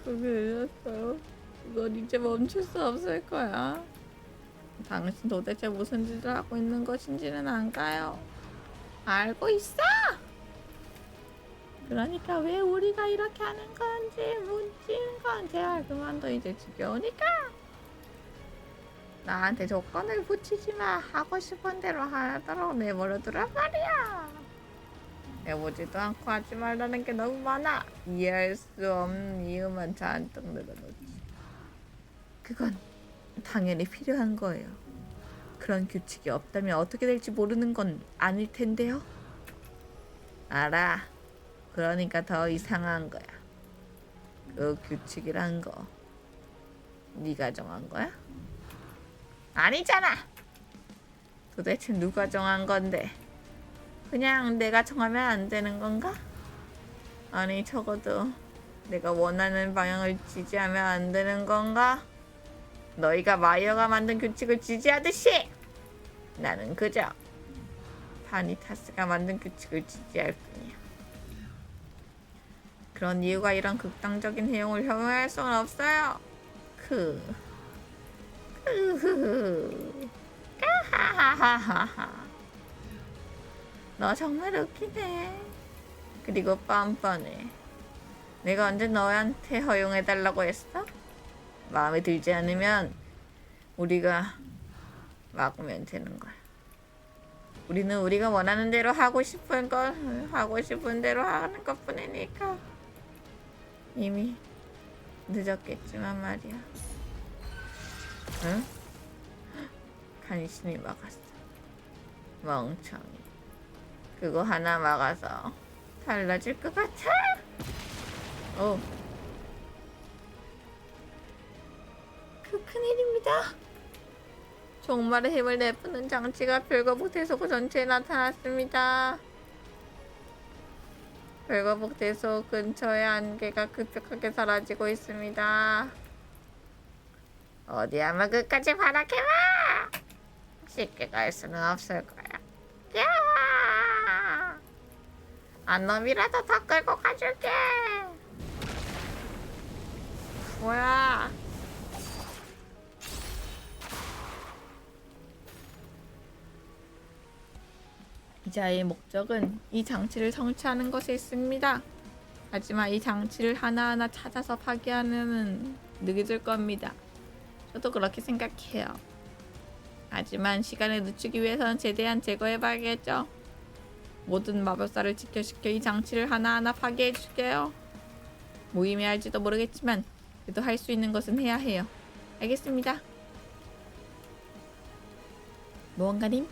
그게 늦었어. 이건 이제 멈출 수 없을 거야. 당신 도대체 무슨 짓을 하고 있는 것인지는 안가요? 알고 있어! 그러니까 왜 우리가 이렇게 하는 건지 묻지는 건 제발 그만둬. 이제 지겨우니까. 나한테 조건을 붙이지 마. 하고 싶은 대로 하도록 내버려두란 말이야. 해보지도 않고 하지 말라는 게 너무 많아. 이해할 수 없는 이유만 잔뜩 늘어놓지. 그건 당연히 필요한 거예요. 그런 규칙이 없다면 어떻게 될지 모르는 건 아닐 텐데요. 알아. 그러니까 더 이상한 거야. 그 규칙이란 거 네가 정한 거야? 아니잖아. 도대체 누가 정한 건데? 그냥 내가 정하면 안 되는 건가? 아니 적어도 내가 원하는 방향을 지지하면 안 되는 건가? 너희가 마이어가 만든 규칙을 지지하듯이 나는 그저 바니타스가 만든 규칙을 지지할 뿐이야. 그런 이유가 이런 극단적인 내용을 혐오할 수는 없어요. 까하하하하. 너 정말 웃기네. 그리고 뻔뻔해. 내가 언제 너한테 허용해달라고 했어? 마음에 들지 않으면 우리가 막으면 되는 거야. 우리는 우리가 원하는 대로 하고 싶은 걸 하고 싶은 대로 하는 것뿐이니까. 이미 늦었겠지만 말이야. 응? 간신히 막았어. 멍청이. 그거 하나 막아서 달라질 것 같아? 큰일입니다. 종말의 힘을 내뿜는 장치가 별거북 대소구 전체에 나타났습니다. 별거북 대소 근처의 안개가 급격하게 사라지고 있습니다. 어디 한번 끝까지 바라게봐. 쉽게 갈 수는 없을 거야. 야! 한 놈이라도 더 끌고 가줄게. 뭐야? 이자의 목적은 이 장치를 성취하는 것에 있습니다. 하지만 이 장치를 하나하나 찾아서 파괴하려면 늦을 겁니다. 저도 그렇게 생각해요. 하지만 시간을 늦추기 위해서는 최대한 제거해봐야겠죠. 모든 마법사를 지켜시켜 이 장치를 하나하나 파괴해줄게요. 모임이 할지도 모르겠지만 그래도 할 수 있는 것은 해야 해요. 알겠습니다. 모험가님,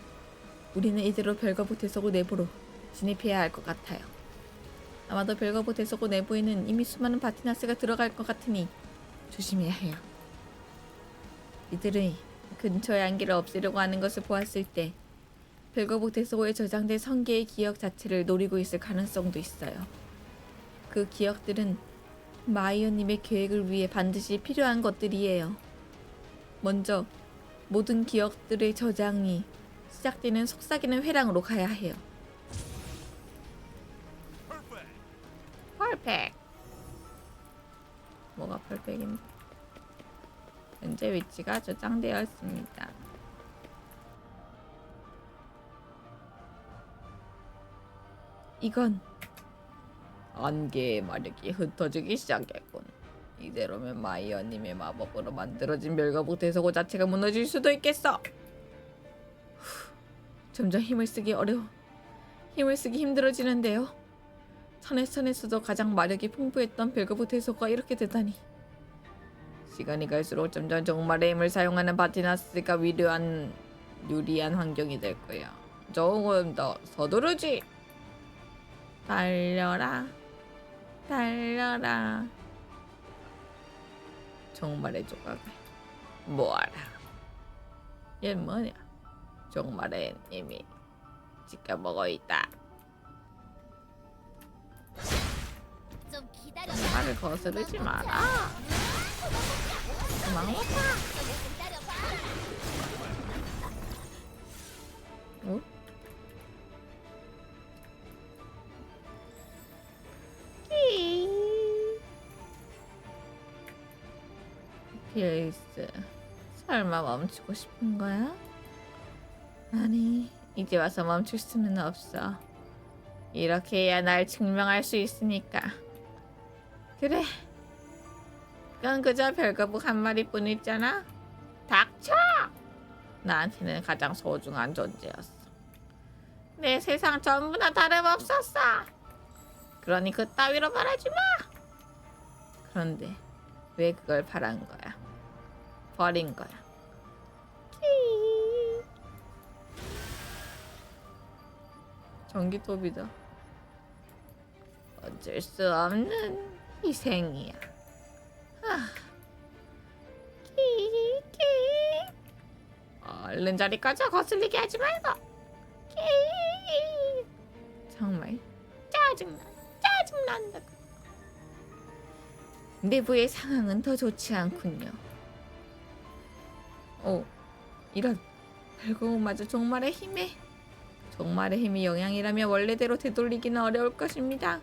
우리는 이대로 별거북 대서구 내부로 진입해야 할 것 같아요. 아마도 별거북 대서구 내부에는 이미 수많은 바티나스가 들어갈 것 같으니 조심해야 해요. 이들이 근처의 안개를 없애려고 하는 것을 보았을 때 별거북 대서구에 저장된 성계의 기억 자체를 노리고 있을 가능성도 있어요. 그 기억들은 마이어님의 계획을 위해 반드시 필요한 것들이에요. 먼저 모든 기억들의 저장이 시작되는 속삭이는 회랑으로 가야 해요. 펄펙. 뭐가 펄펙인데? 현재 위치가 저장되어 있습니다. 이건 안개의 마력이 흩어지기 시작했군. 이대로면 마이어님의 마법으로 만들어진 별거북 대서구 자체가 무너질 수도 있겠어. 점점 힘을 쓰기 힘들어지는데요. 천에서도 가장 마력이 풍부했던 별거북 대서구가 이렇게 되다니. 시간이 갈수록 점점 종말의 힘을 사용하는 바티나스가 유리한 환경이 될 거야. 조금 더 서두르지. 달려라. 종말의 조각을 모아라. 얘 뭐냐? 종말의 힘이 지켜보고 있다. 좀 기다려. 말을 거스르지 마라. 도망가. 기다려봐. 어? 필스, 설마 멈추고 싶은 거야? 아니, 이제 와서 멈출 수는 없어. 이렇게 해야 날 증명할 수 있으니까. 그래. 그건 그저 별거북 한 마리뿐 있잖아. 닥쳐! 나한테는 가장 소중한 존재였어. 내 세상 전부나 다름없었어. 그러니 그따위로 말하지 마. 그런데 왜 그걸 바란 거야? 버린 거야. 키. 전기톱이다. 어쩔 수 없는 희생이야. 키키. 얼른 저리 꺼져. 거슬리게 하지 말고. 키. 정말 짜증난다고. 내부의 상황은 더 좋지 않군요. 오, 이런. 별거마저 종말의 힘이 영향이라면 원래대로 되돌리기는 어려울 것입니다.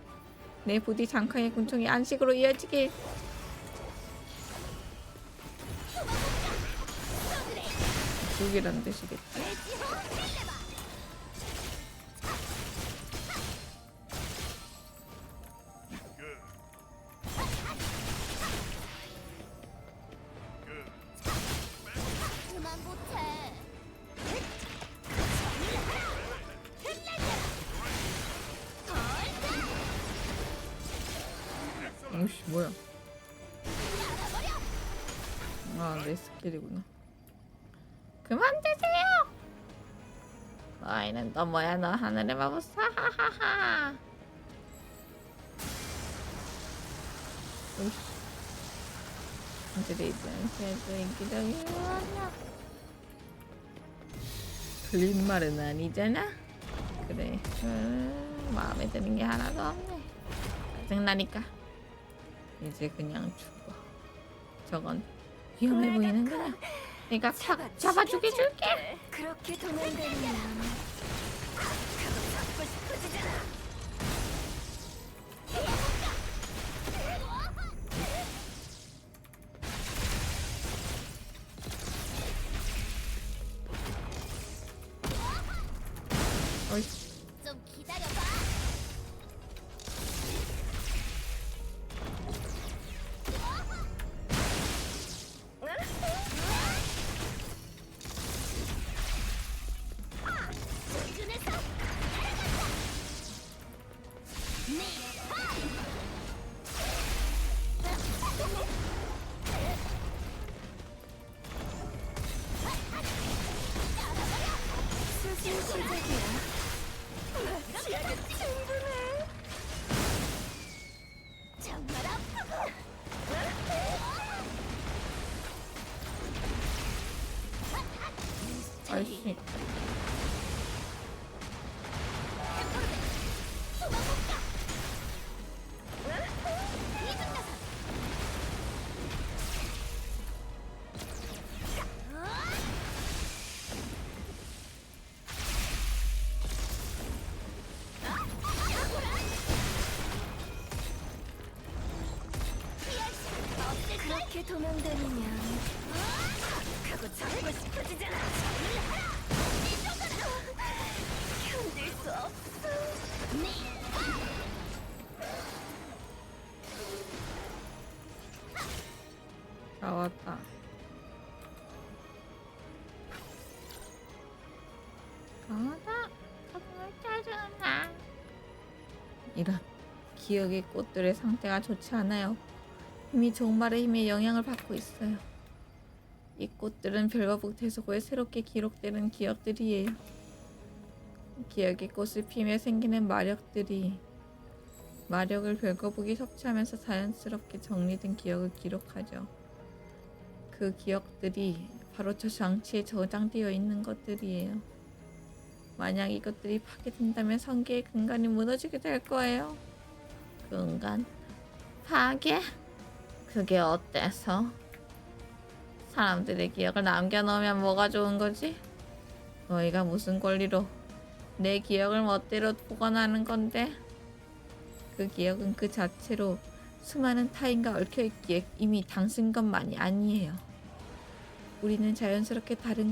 내 부디 장강의 군청이 안식으로 이어지길. 죽이란 뜻이겠지. 그만 못해. 오씨, 뭐야? 아, 내 스킬이구나. 그만 드세요. 너희는 또 뭐야? 너 하늘의 마법사. 하하하. 오씨. 드리든 새도 인기적이야. 틀린 말은 아니잖아. 그래. 마음에 드는 게 하나도 없네. 짜증나니까. 이제 그냥 죽어. 저건 위험해 보이는구나. 내가 팍 잡아 죽여줄게. 그렇게 도망다니면 잡고 싶어지잖아. 어이, 좀 기다려봐. 준에서 수신 시작이야. 충분해. 정말 아프고. 아이씨. 그렇게 도망다니면 하고 잡고 싶어지잖아. 견딜 수 없어. 나왔다. 강하다. 정말 짜증나. 이런. 기억의 꽃들의 상태가 좋지 않아요. 이미 종말의 힘에 영향을 받고 있어요. 이 꽃들은 별거북 대소고에 새롭게 기록되는 기억들이에요. 기억의 꽃을 피며 생기는 마력을 별거북이 섭취하면서 자연스럽게 정리된 기억을 기록하죠. 그 기억들이 바로 저 장치에 저장되어 있는 것들이에요. 만약 이것들이 파괴된다면 성계의 근간이 무너지게 될 거예요. 근간? 파괴? 그게 어때서? 사람들의 기억을 남겨놓으면 뭐가 좋은 거지? 너희가 무슨 권리로 내 기억을 멋대로 보관하는 건데? 그 기억은 그 자체로 수많은 타인과 얽혀있기에 이미 당신 것만이 아니에요. 우리는 자연스럽게 다른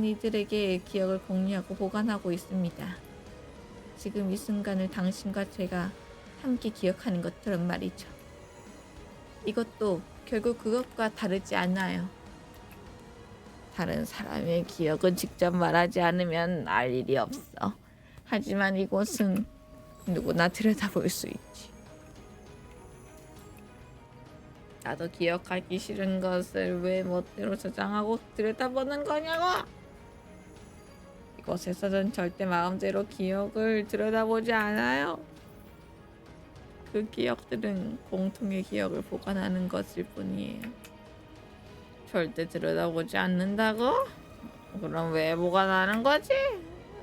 이들에게 기억을 공유하고 보관하고 있습니다. 지금 이 순간을 당신과 제가 함께 기억하는 것처럼 말이죠. 이것도 결국 그것과 다르지 않아요. 다른 사람의 기억은 직접 말하지 않으면 알 일이 없어. 하지만 이곳은 누구나 들여다볼 수 있지. 나도 기억하기 싫은 것을 왜 멋대로 저장하고 들여다보는 거냐고! 이곳에서는 절대 마음대로 기억을 들여다보지 않아요. 그 기억들은 공통의 기억을 보관하는 것일 뿐이에요. 절대 들여다보지 않는다고? 그럼 왜 보관하는 거지?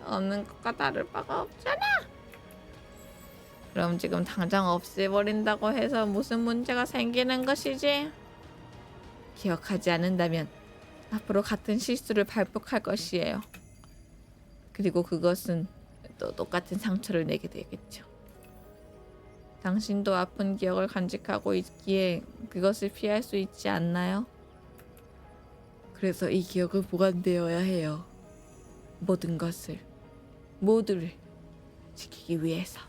없는 것과 다를 바가 없잖아. 그럼 지금 당장 없애버린다고 해서 무슨 문제가 생기는 것이지? 기억하지 않는다면 앞으로 같은 실수를 반복할 것이에요. 그리고 그것은 또 똑같은 상처를 내게 되겠죠. 당신도 아픈 기억을 간직하고 있기에 그것을 피할 수 있지 않나요? 그래서 이 기억은 보관되어야 해요. 모두를 지키기 위해서.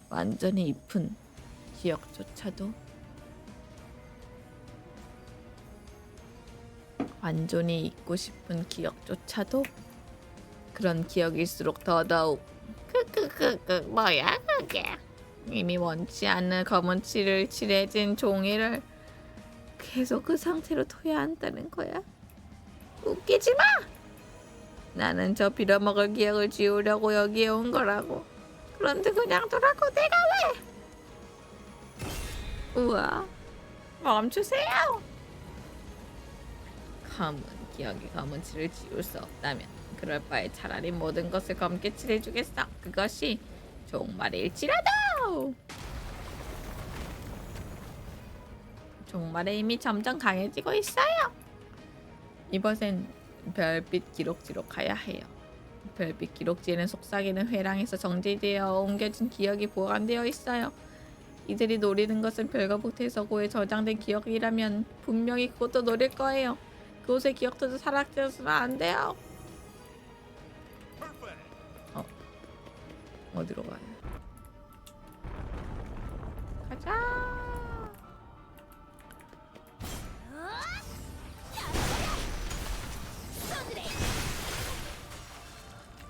완전히 잎은 기억조차도 완전히 잊고 싶은 기억조차도 그런 기억일수록 더더욱 뭐야 그게. 이미 원치 않는 검은 칠을 칠해진 종이를 계속 그 상태로 둬야 한다는 거야. 웃기지 마! 나는 저 빌어먹을 기억을 지우려고 여기에 온 거라고. 그런데 그냥 두라고 내가 왜? 우와, 멈추세요! 검은 칠을 지울 수 없다면 그럴 바에 차라리 모든 것을 검게 칠해주겠어. 그것이 종말일지라도! 종말의 힘이 점점 강해지고 있어요. 이번엔 별빛 기록지로 가야 해요. 별빛 기록지에는 속삭이는 회랑에서 정제되어 옮겨진 기억이 보관되어 있어요. 이들이 노리는 것은 별거북 서고에 저장된 기억이라면 분명히 그것도 노릴 거예요. 그곳의 기억들도 사라져서는 안 돼요. 어디로 가요? 가자.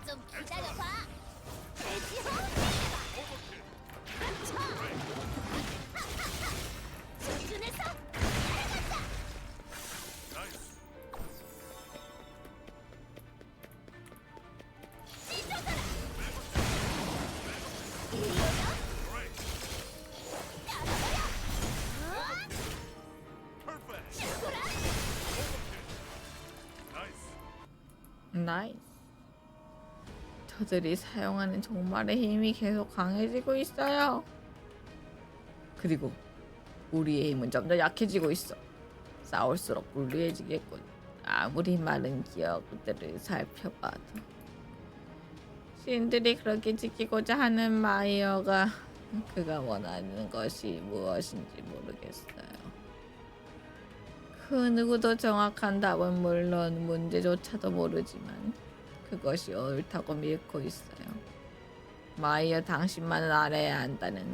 좀 기다려봐. 돼지호 조준해서 날아간다. 찢어져라. 나이스. 저들이 사용하는 종말의 힘이 계속 강해지고 있어요. 그리고 우리의 힘은 점점 약해지고 있어. 싸울수록 불리해지겠군. 아무리 많은 기억들을 살펴봐도. 신들이 그렇게 지키고자 하는 마이어가 그가 원하는 것이 무엇인지 모르겠어요. 그 누구도 정확한 답은 물론 문제조차도 모르지만 그것이 옳다고 믿고 있어요. 마이어 당신만은 알아야 한다는,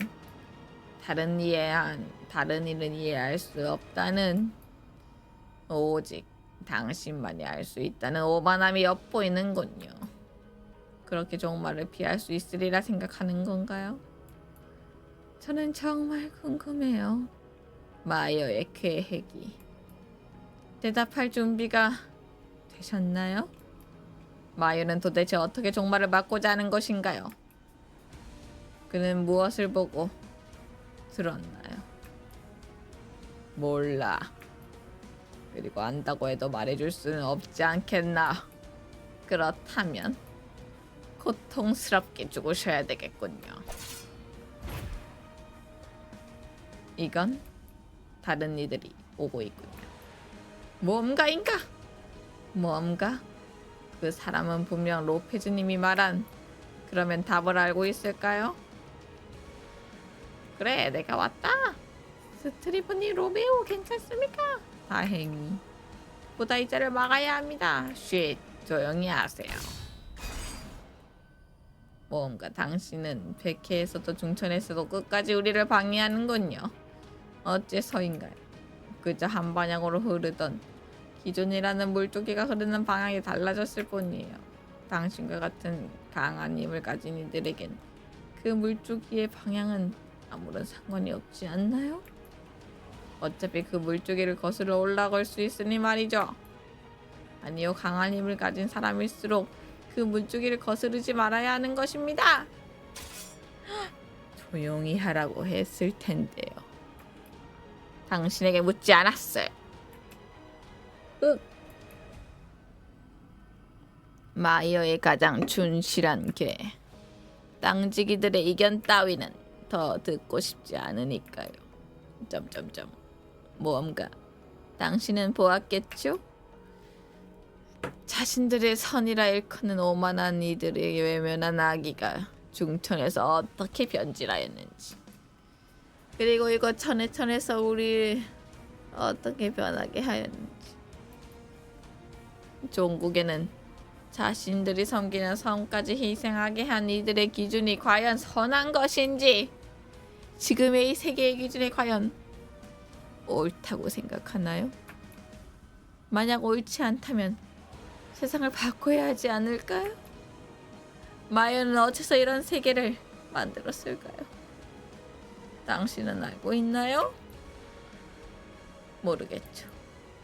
다른 일은 이해할 수 없다는, 오직 당신만이 알 수 있다는 오만함이 엿보이는군요. 그렇게 종말을 피할 수 있으리라 생각하는 건가요? 저는 정말 궁금해요. 마이어의 계획이. 대답할 준비가 되셨나요? 마이어는 도대체 어떻게 종말을 막고자 하는 것인가요? 그는 무엇을 보고 들었나요? 몰라. 그리고 안다고 해도 말해줄 수는 없지 않겠나? 그렇다면 고통스럽게 죽으셔야 되겠군요. 이건 다른 이들이 오고 있군요. 뭔가? 그 사람은 분명 로페즈님이 말한, 그러면 답을 알고 있을까요? 그래, 내가 왔다. 스트리퍼니 로메오 괜찮습니까? 다행히. 보다 이자를 막아야 합니다. 쉿, 조용히 하세요. 뭔가 당신은 백해에서도 중천에서도 끝까지 우리를 방해하는군요. 어째서인가요? 그저 한 방향으로 흐르던 기존이라는 물조기가 흐르는 방향이 달라졌을 뿐이에요. 당신과 같은 강한 힘을 가진 이들에겐 그 물조기의 방향은 아무런 상관이 없지 않나요? 어차피 그 물조기를 거슬러 올라갈 수 있으니 말이죠. 아니요, 강한 힘을 가진 사람일수록 그 물줄기를 거스르지 말아야 하는 것입니다. 조용히 하라고 했을 텐데요. 당신에게 묻지 않았어요. 마이어의 가장 춘실한 개. 땅지기들의 의견 따위는 더 듣고 싶지 않으니까요. 점점점. 모험가, 당신은 보았겠죠? 자신들의 선이라 일컫는 오만한 이들의 외면한 아기가 중천에서 어떻게 변질하였는지, 그리고 이거 천에서 우리 어떻게 변하게 하였는지. 종국에는 자신들이 섬기는 섬까지 희생하게 한 이들의 기준이 과연 선한 것인지, 지금의 이 세계의 기준이 과연 옳다고 생각하나요? 만약 옳지 않다면 세상을 바꿔야 하지 않을까요? 마이어는 어째서 이런 세계를 만들었을까요? 당신은 알고 있나요? 모르겠죠.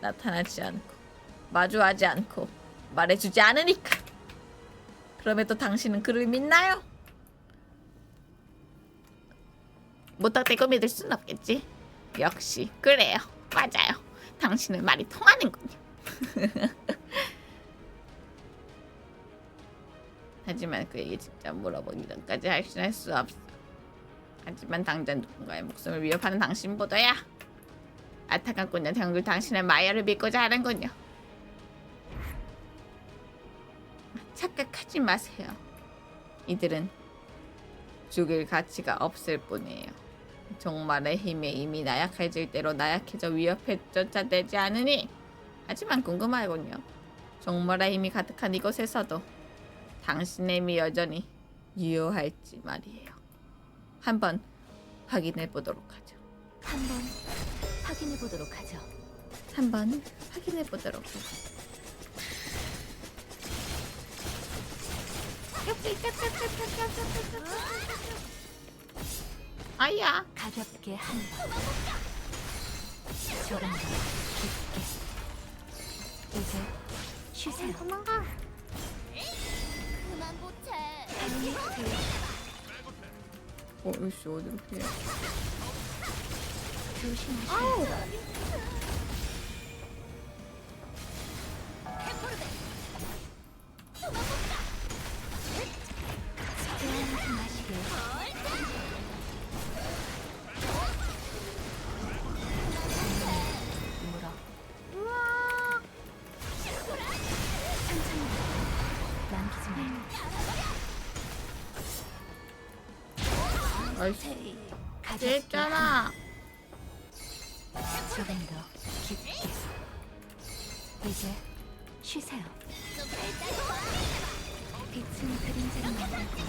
나타나지 않고 마주하지 않고 말해주지 않으니까. 그럼에도 당신은 그를 믿나요? 못다대고 믿을 순 없겠지. 역시 그래요. 맞아요. 당신은 말이 통하는군요. 하지만 그에게 직접 물어보기 전까지 확신할 수 없어. 하지만 당장 누군가의 목숨을 위협하는 당신보다야 안타깝군요. 결국 당신은 마이어를 믿고자 하는군요. 착각하지 마세요. 이들은 죽일 가치가 없을 뿐이에요. 종말의 힘에 이미 나약해질 대로 나약해져 위협에 쫓아내지 않으니. 하지만 궁금하군요. 종말의 힘이 가득한 이곳에서도 당신의 힘이 여전히 유효할지 말이에요. 한번 확인해 보도록 하죠. 한번 확인해 보도록 하죠. 한번 확인해 보도록 하죠. 아야. 가볍게 한 번. 조금 더 깊게. 이제 쉬세요. 도망가. 그만 못해. 이씨 어디로 피해? 조심하세요. 스테이지 마시길. 물어. 천천히. 남기지 말고. 아이씨. 가볍게 됐잖아. 조금 더 깊게. 이제 쉬세요. 빛은 그림자를 만들고.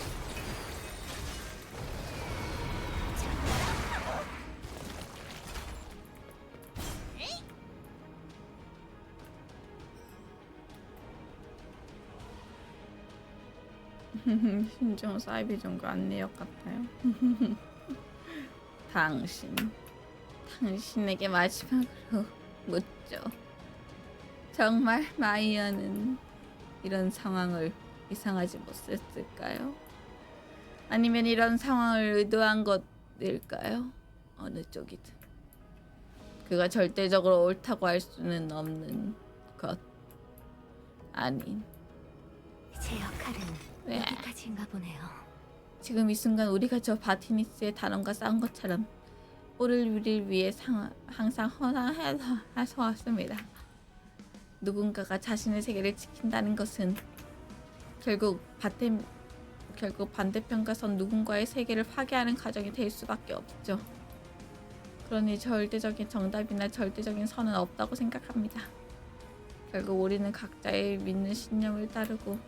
신종 사이비 정글 안내역 같아요. 당신에게 마지막으로 묻죠. 정말 마이어는 이런 상황을 이상하지 못했을까요? 아니면 이런 상황을 의도한 것일까요? 어느 쪽이든 그가 절대적으로 옳다고 할 수는 없는 것. 아닌. 제 역할은 네. 여기까지인가 보네요. 지금 이 순간 우리가 저 바티니스의 단원과 싸운 것처럼 우리를 위해 항상 헌화해서 왔습니다. 누군가가 자신의 세계를 지킨다는 것은 결국 결국 반대편 가선 누군가의 세계를 파괴하는 과정이 될 수밖에 없죠. 그러니 절대적인 정답이나 절대적인 선은 없다고 생각합니다. 결국 우리는 각자의 믿는 신념을 따르고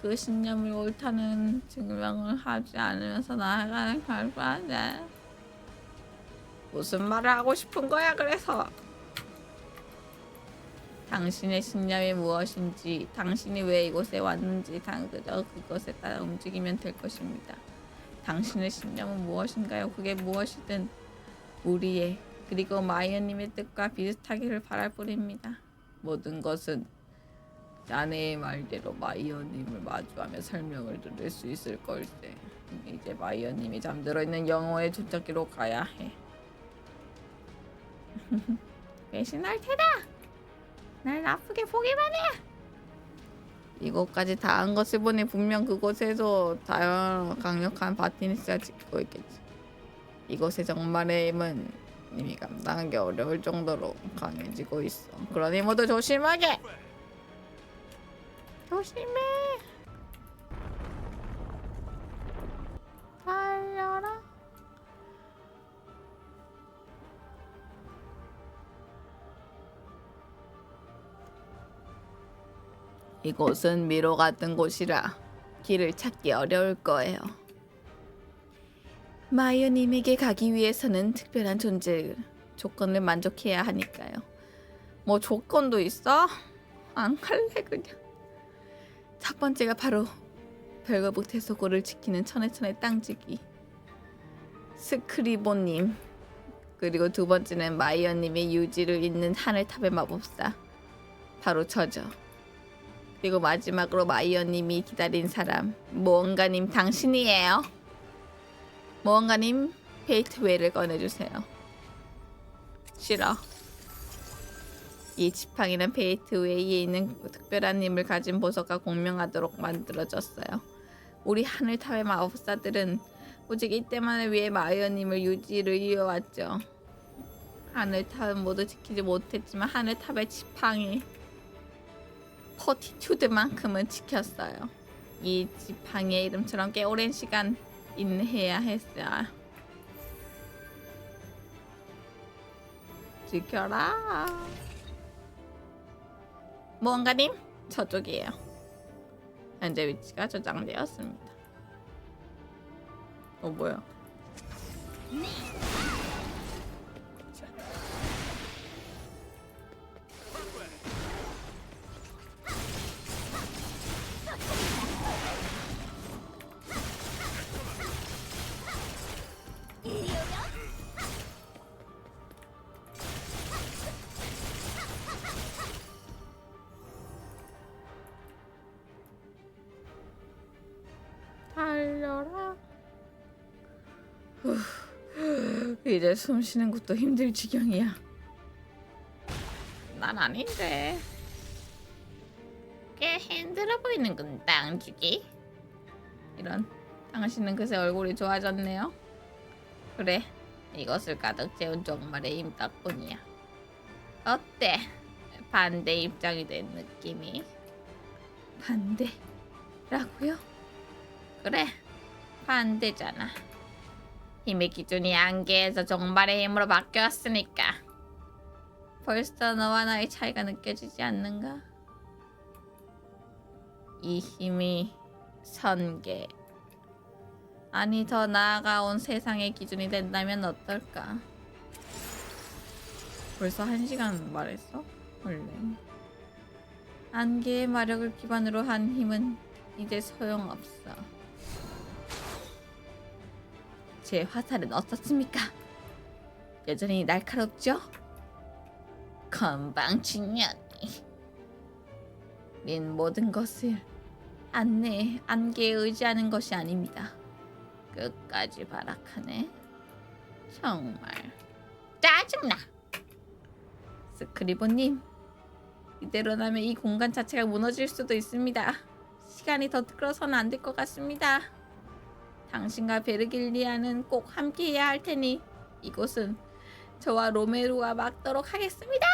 그 신념을 옳다는 증명을 하지 않으면서 나아가는 결과네. 무슨 말을 하고 싶은 거야 그래서? 당신의 신념이 무엇인지, 당신이 왜 이곳에 왔는지 그저 그것에 따라 움직이면 될 것입니다. 당신의 신념은 무엇인가요? 그게 무엇이든 우리의 그리고 마이어님의 뜻과 비슷하기를 바랄 뿐입니다. 모든 것은 자네의 말대로 마이어님을 마주하며 설명을 들을 수 있을 걸세. 이제 마이어님이 잠들어 있는 영혼의 조작기로 가야 해. 배신할 테다. 날 나쁘게 보기만 해. 이곳까지 다 한 것을 보니 분명 그곳에도 다양한 강력한 바티니스가 지키고 있겠지. 이곳의 정말의 힘은 이미 감당하기 어려울 정도로 강해지고 있어. 그러니 모두 조심하게. 조심해. 달려라. 이곳은 미로 같은 곳이라 길을 찾기 어려울 거예요. 마이어님에게 가기 위해서는 특별한 존재 조건을 만족해야 하니까요. 뭐 조건도 있어? 안 갈래 그냥. 첫 번째가 바로 별거북 대소고를 지키는 천혜천의 땅지기 스크리보님, 그리고 두 번째는 마이어님의 유지를 잇는 하늘탑의 마법사 바로 저죠. 그리고 마지막으로 마이어님이 기다린 사람 모험가님 당신이에요. 모험가님 페이트웨이를 꺼내주세요. 싫어. 이 지팡이는 페이트웨이에 있는 특별한 힘을 가진 보석과 공명하도록 만들어졌어요. 우리 하늘탑의 마법사들은 오직 이때만을 위해 마이어님을 유지를 이어왔죠. 하늘탑은 모두 지키지 못했지만 하늘탑의 지팡이 포티튜드만큼은 지켰어요. 이 지팡이의 이름처럼 꽤 오랜 시간 인내해야 했어요. 지켜라. 모험가님 저쪽이에요. 현재 위치가 저장되었습니다. 뭐야? 달려라. 이제 숨 쉬는 것도 힘들 지경이야. 난 아닌데. 꽤 힘들어 보이는군 땅주기. 이런, 당신은 그새 얼굴이 좋아졌네요. 그래, 이것을 가득 채운 종말의 힘 덕분이야. 어때? 반대 입장이 된 느낌이? 반대라고요? 그래, 반대잖아. 힘의 기준이 안개에서 종말의 힘으로 바뀌었으니까. 벌써 너와 나의 차이가 느껴지지 않는가? 이 힘이 선계, 아니 더 나아가온 세상의 기준이 된다면 어떨까? 벌써 1시간 말했어? 원래 안개의 마력을 기반으로 한 힘은 이제 소용없어. 제 화살은 어떻습니까? 여전히 날카롭죠? 건방진년이. 린 모든 것을 안개에 의지하는 것이 아닙니다. 끝까지 발악하네. 정말 짜증나. 스크리보님, 이대로라면 이 공간 자체가 무너질 수도 있습니다. 시간이 더 끌어서는 안 될 것 같습니다. 당신과 베르길리아는 꼭 함께해야 할 테니 이곳은 저와 로메루가 막도록 하겠습니다.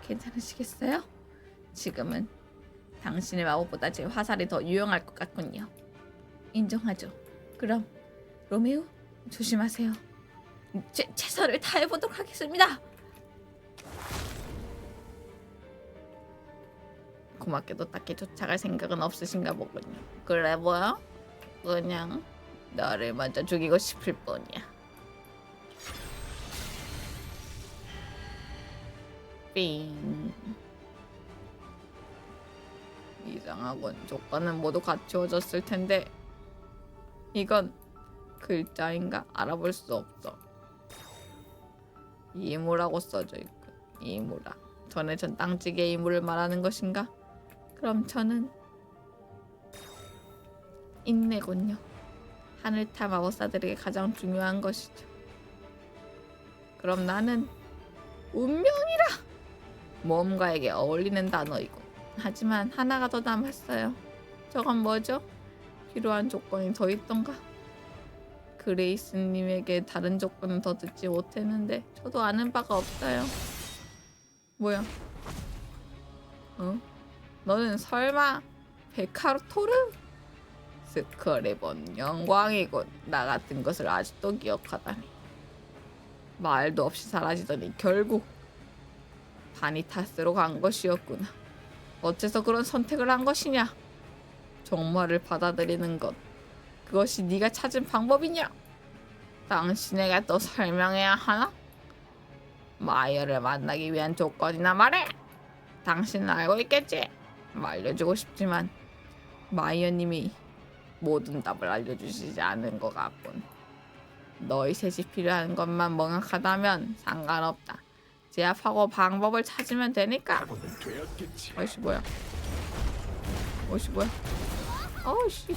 괜찮으시겠어요? 지금은 당신의 마법보다 제 화살이 더 유용할 것 같군요. 인정하죠. 그럼 로메오 조심하세요. 최선을 다해보도록 하겠습니다. 고맙게도 딱히 쫓아갈 생각은 없으신가 보군요. 그래 보여? 그냥 너를 먼저 죽이고 싶을 뿐이야. 삥. 이상하군. 조건은 모두 갖추어졌을 텐데 이건 글자인가? 알아볼 수 없어. 이무라고 써져 있군. 이무라. 전에 전 땅찌개 이무를 말하는 것인가? 그럼 저는 인내군요. 하늘타 마법사들에게 가장 중요한 것이죠. 그럼 나는 운명이라! 모험가에게 어울리는 단어이고 하지만 하나가 더 남았어요. 저건 뭐죠? 필요한 조건이 더 있던가? 그레이스님에게 다른 조건은 더 듣지 못했는데 저도 아는 바가 없어요. 뭐야? 어? 너는 설마 베카르토르? 스컬레본 영광이군. 나 같은 것을 아직도 기억하다니. 말도 없이 사라지더니 결국 바니타스로 간 것이었구나. 어째서 그런 선택을 한 것이냐? 종말을 받아들이는 것, 그것이 네가 찾은 방법이냐? 당신에게 또 설명해야 하나? 마이어를 만나기 위한 조건이나 말해. 당신은 알고 있겠지? 알려주고 싶지만 마이어님이 모든 답을 알려주시지 않은 것 같군. 너희 셋이 필요한 것만 명확하다면 상관없다. 제압하고 방법을 찾으면 되니까. 어이씨 뭐야? 어이씨 뭐야? 어이씨.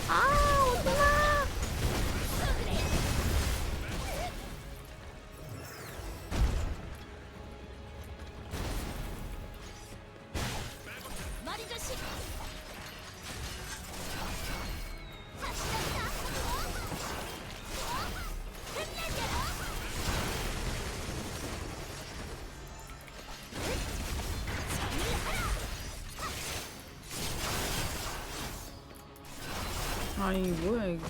아 오지마. 아니 뭐야 이거?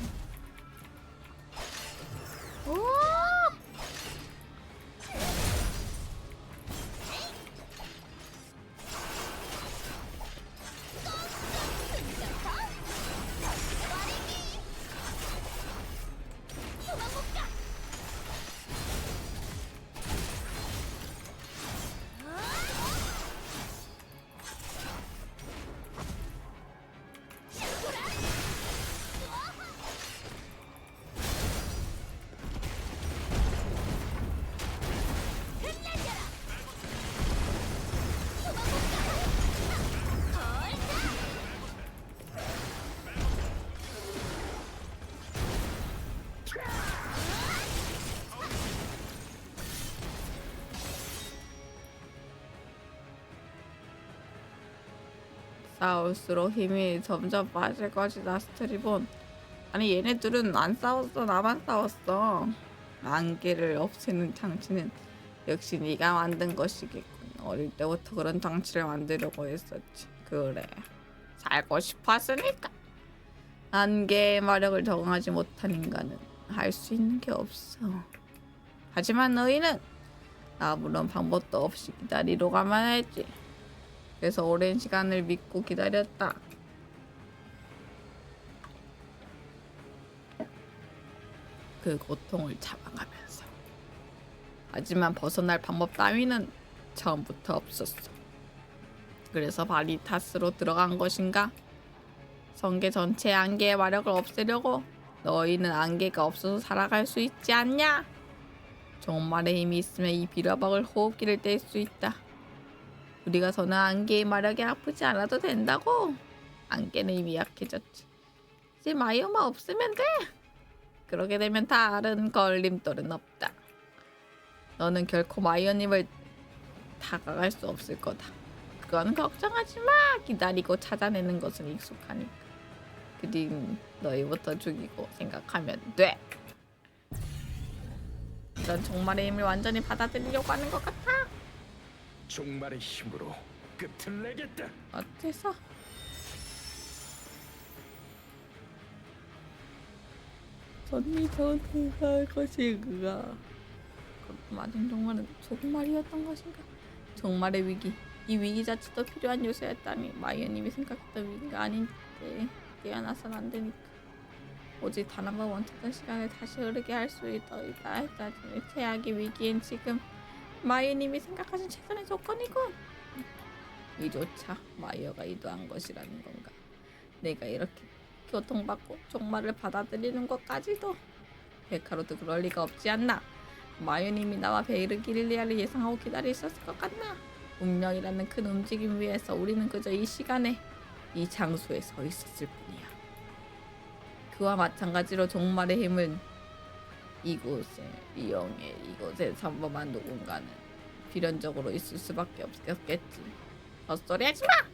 싸울수록 힘이 점점 빠질 것이다, 스트리본. 아니 얘네들은 안 싸웠어. 나만 싸웠어. 안개를 없애는 장치는 역시 네가 만든 것이겠군. 어릴 때부터 그런 장치를 만들려고 했었지. 그래, 살고 싶었으니까. 안개의 마력을 적응하지 못한 인간은 할 수 있는 게 없어. 하지만 너희는 아무런 방법도 없이 기다리러가만 했지. 그래서 오랜 시간을 믿고 기다렸다. 그 고통을 참아가면서. 하지만 벗어날 방법 따위는 처음부터 없었어. 그래서 바니타스로 들어간 것인가? 성계 전체의 안개의 마력을 없애려고. 너희는 안개가 없어서 살아갈 수 있지 않냐? 종말의 힘이 있으면 이 비라박을 호흡기를 뗄 수 있다. 우리가 더는 안개의 마력이 아프지 않아도 된다고. 안개는 이미 약해졌지. 이제 마이어만 없으면 돼. 그러게 되면 다른 걸림돌은 없다. 너는 결코 마이어님을 다가갈 수 없을 거다. 그건 걱정하지 마. 기다리고 찾아내는 것은 익숙하니까. 그린 너희부터 죽이고 생각하면 돼. 넌 종말의 힘을 완전히 받아들이려고 하는 것 같아. 종말의 힘으로 끝을 내겠다. 어때서? 언니 전투가 할 것인가? 맞은 종말은 종말이었던 것인가? 종말의 위기. 이 위기 자체도 필요한 요소였다니 마이어님이 생각했던 위기가 아닌데 깨어나선 안 되니까. 오직 단 한 번 멈췄던 시간을 다시 흐르게 할 수 있다 했다니 최악의 위기엔 지금 마이어님이 생각하신 최선의 조건이군. 이조차 마이어가 의도한 것이라는 건가? 내가 이렇게 교통받고 종말을 받아들이는 것까지도. 베카로도 그럴 리가 없지 않나? 마이어님이 나와 베르기릴리아를 예상하고 기다려 있었을 것 같나? 운명이라는 큰 움직임 위에서 우리는 그저 이 시간에 이 장소에 서 있었을 뿐이야. 그와 마찬가지로 종말의 힘은 이곳에 이용해 이곳에 전범한 누군가는 필연적으로 있을 수밖에 없겠지. 헛소리 하지 마!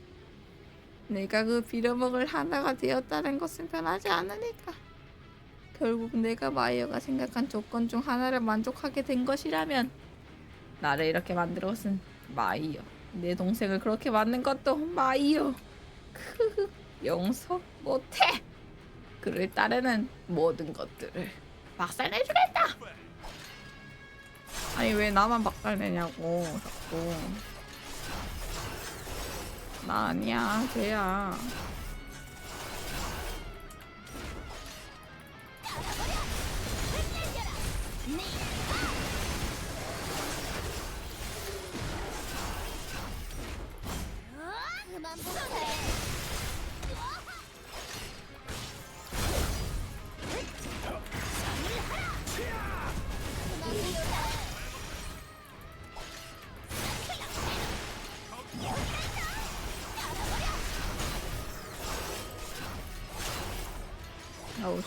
내가 그 빌어먹을 하나가 되었다는 것은 변하지 않으니까. 결국 내가 마이어가 생각한 조건 중 하나를 만족하게 된 것이라면 나를 이렇게 만든 것은 마이어. 내 동생을 그렇게 만든 것도 마이어. 크흐, 용서 못해. 그를 따르는 모든 것들을 박살내주겠다. 아니 왜 나만 박살내냐고 자꾸. 나 아니야 쟤야. 그만 보세. 아우.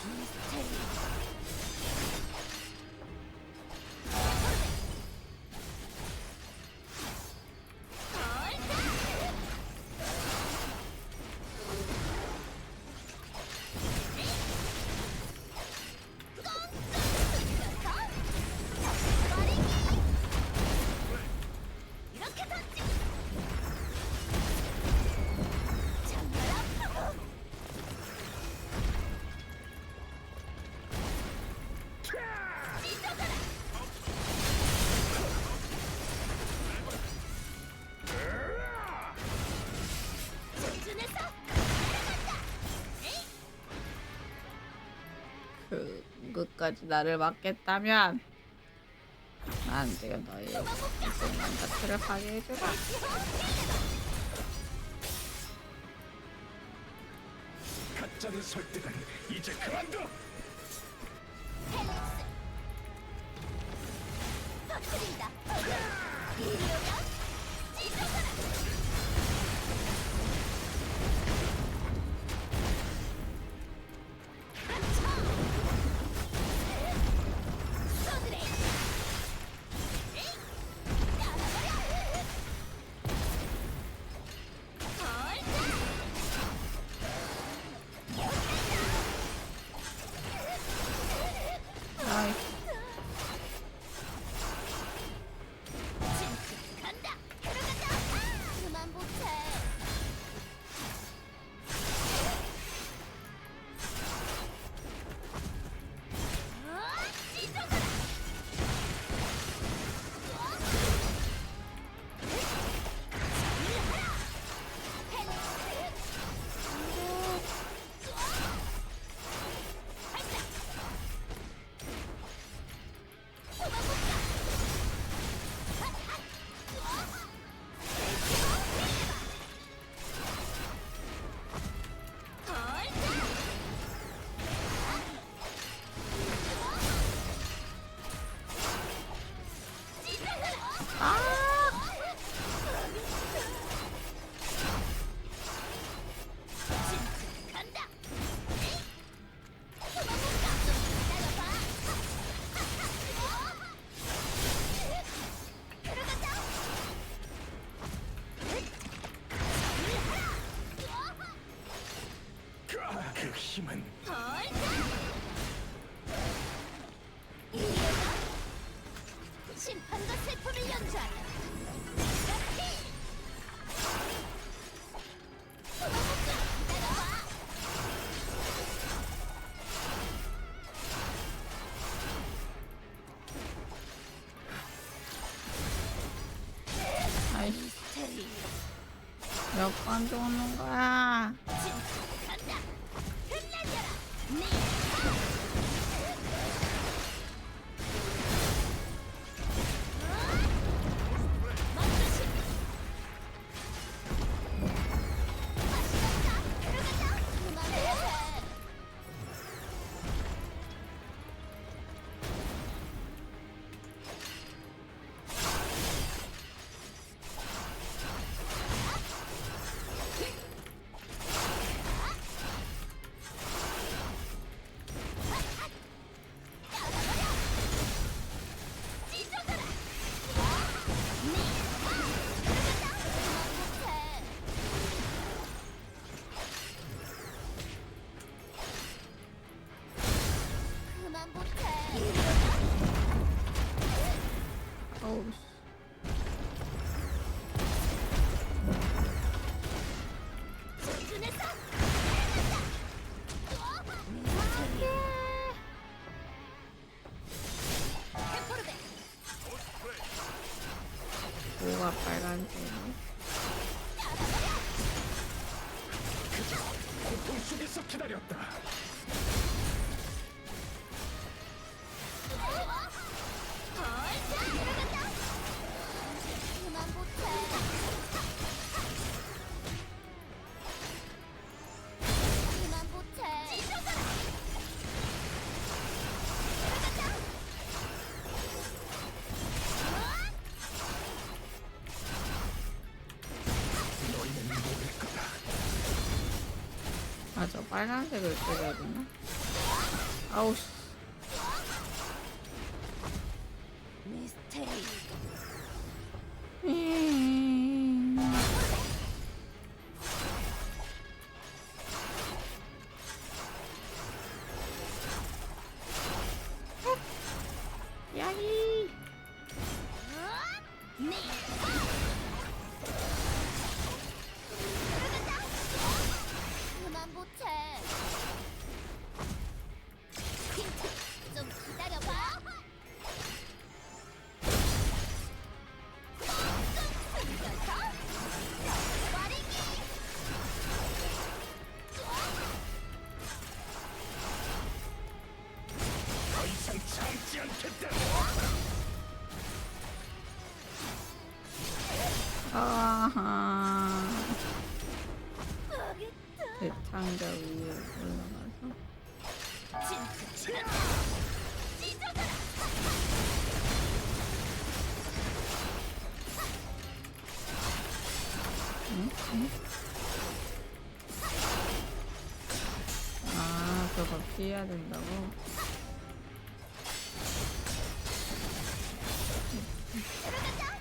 끝까지 나를 막겠다면 난 지금 너의 인생관 자체를 파괴해주라. 가짜는 설득은 이제 그만둬. 터뜨린다. 아이, 간다. 들어간다. 그만 보세. 그 힘은 심판과 슬픔을 연주하라. 몇 번 도는 거야? 간다. 흩날려라. 네. 멈추시. 맛있다. 들어간다. 그만 못해. 찢어져라. 네. 들어간다. 그만 못해. 어우 씨. 준준해서 템포르베. 뭐가 빨간색이야? 고통 속에서 기다렸다. 그만 못해. 그만 못해. 찢어져라. 너희는 모를 거다. 아, 저 빨간색을 때려야 되나? 아우 씨. 미스테리. 야이. 네. 들어간다. 그만 못해. 힌트 좀 기다려봐. 숨겨서 와리기. 더 이상 참지 않겠다. 아하. 대창자 위에 올라가서 진짜 치는다. 찢어져라. 아, 저거 피해야 된다고? 들어간다.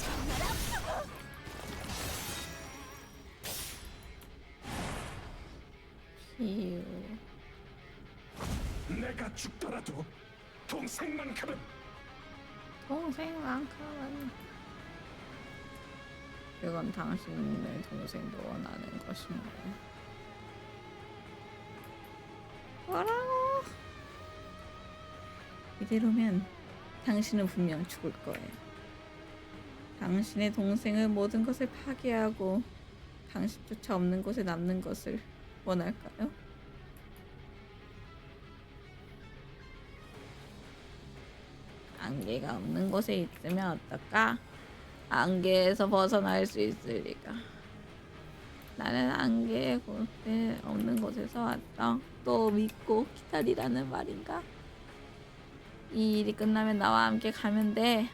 정말 아프고. 피우. 내가 죽더라도 동생만큼은 동생만큼은 그건 당신의 동생도 원하는 것인가요? 뭐라고? 이대로면 당신은 분명 죽을 거예요. 당신의 동생은 모든 것을 파괴하고 당신조차 없는 곳에 남는 것을 원할까요? 안개가 없는 곳에 있으면 어떨까? 안개에서 벗어날 수 있을 리가. 나는 안개 곳에 없는 곳에서 왔어. 또 믿고 기다리라는 말인가? 이 일이 끝나면 나와 함께 가면 돼.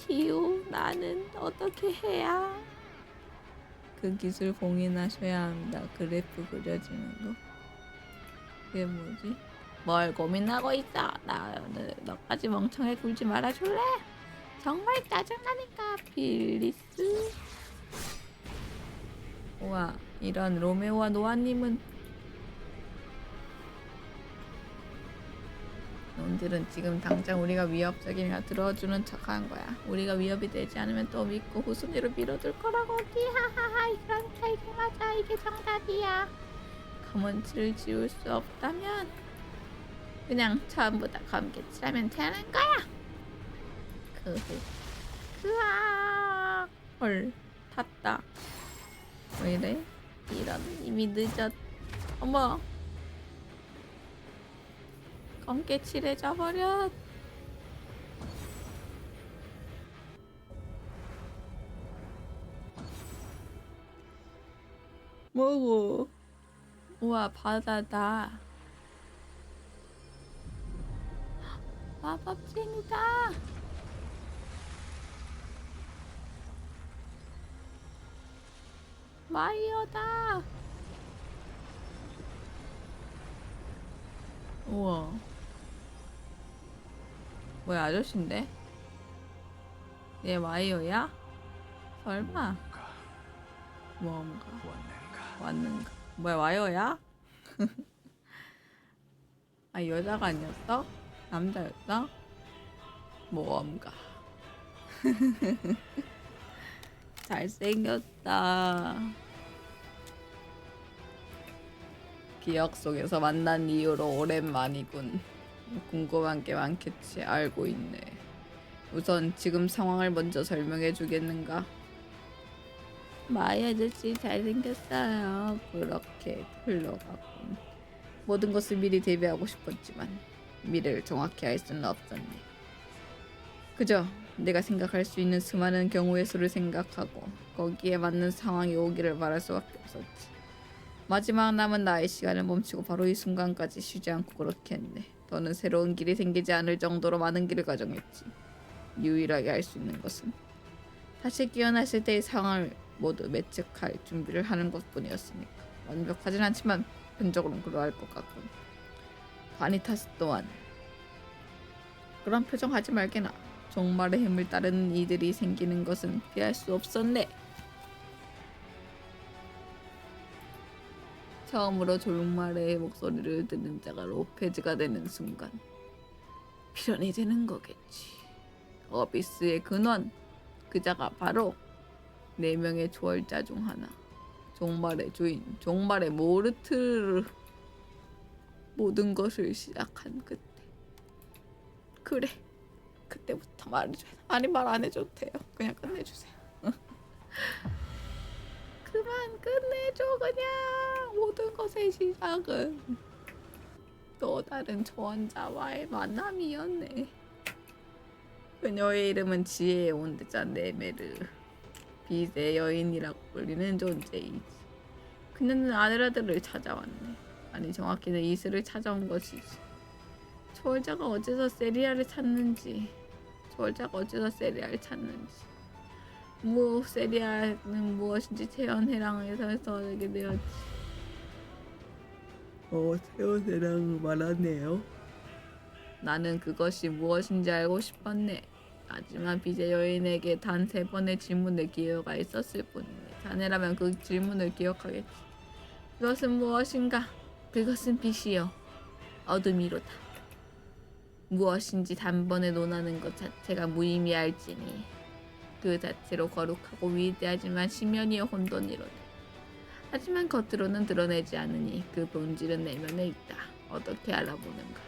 피우, 나는 어떻게 해야? 그 기술 봉인하셔야 합니다. 그래프 그려지는 거. 그게 뭐지? 뭘 고민하고 있어? 너까지 멍청해 굴지 말아줄래? 정말 짜증나니까 빌리스. 우와, 이런 로메오와 노아님은 놈들은 지금 당장 우리가 위협적이라 들어주는 척한 거야. 우리가 위협이 되지 않으면 또 믿고 후순위로 밀어둘 거라고. 기하하하, 그러니까 이게 맞아. 이게 정답이야. 검은칠을 지울 수 없다면 그냥 전부 다 검게칠하면 되는 거야. 그아 헐 탔다. 왜 이래? 이런 이미 늦었. 어머 검게 칠해져 버렸. 뭐고? 우와 바다다. 마법진이다. 마이어다. 우와. 뭐야 아저씨인데? 얘 마이어야? 설마? 뭔가 왔는가? 뭐야 마이어야? 아 여자가 아니었어? 남자였어? 뭔가 잘생겼다. 기억 속에서 만난 이후로 오랜만이군. 궁금한 게 많겠지. 알고 있네. 우선 지금 상황을 먼저 설명해 주겠는가? 마이 아저씨 잘생겼어요. 그렇게 흘러가군. 모든 것을 미리 대비하고 싶었지만 미래를 정확히 알 수는 없었네. 그저 내가 생각할 수 있는 수많은 경우의 수를 생각하고 거기에 맞는 상황이 오기를 바랄 수밖에 없었지. 마지막 남은 나의 시간을 멈추고 바로 이 순간까지 쉬지 않고 그렇게 했네. 더는 새로운 길이 생기지 않을 정도로 많은 길을 가정했지. 유일하게 할 수 있는 것은 다시 깨어났을 때의 상황을 모두 매측할 준비를 하는 것뿐이었으니까. 완벽하진 않지만 편적으로는 그러할 것 같군. 바니타스 또한 그런 표정 하지 말게나. 종말의 힘을 따르는 이들이 생기는 것은 피할 수 없었네. 처음으로 종말의 목소리를 듣는 자가 로페즈가 되는 순간 필연이 되는 거겠지. 어비스의 근원, 그 자가 바로 4명의 초월자 중 하나, 종말의 주인, 종말의 모르트르. 모든 것을 시작한 그때. 그래, 그때부터 말해줘야 돼. 아니 말 안 해줘도 돼요. 그냥 끝내주세요. 그만 끝내줘. 그냥 모든 것의 시작은 또 다른 초원자와의 만남이었네. 그녀의 이름은 지혜의 온대자 네메르, 빛의 여인이라고 불리는 존재이지. 그녀는 아드라들을 찾아왔네. 아니 정확히는 이슬을 찾아온 것이지. 초월자가 어째서 세리아를 찾는지, 세리아는 무엇인지 태연해랑에서 알게 되었지. 태연해랑을 말하네요. 나는 그것이 무엇인지 알고 싶었네. 하지만 빛의 여인에게 단 3번의 질문을 기회가 있었을 뿐이네. 자네라면 그 질문을 기억하겠지. 그것은 무엇인가? 그것은 빛이요, 어둠이로다. 무엇인지 단번에 논하는 것 자체가 무의미할지니 그 자체로 거룩하고 위대하지만 심연이여 혼돈이로다. 하지만 겉으로는 드러내지 않으니 그 본질은 내면에 있다. 어떻게 알아보는가?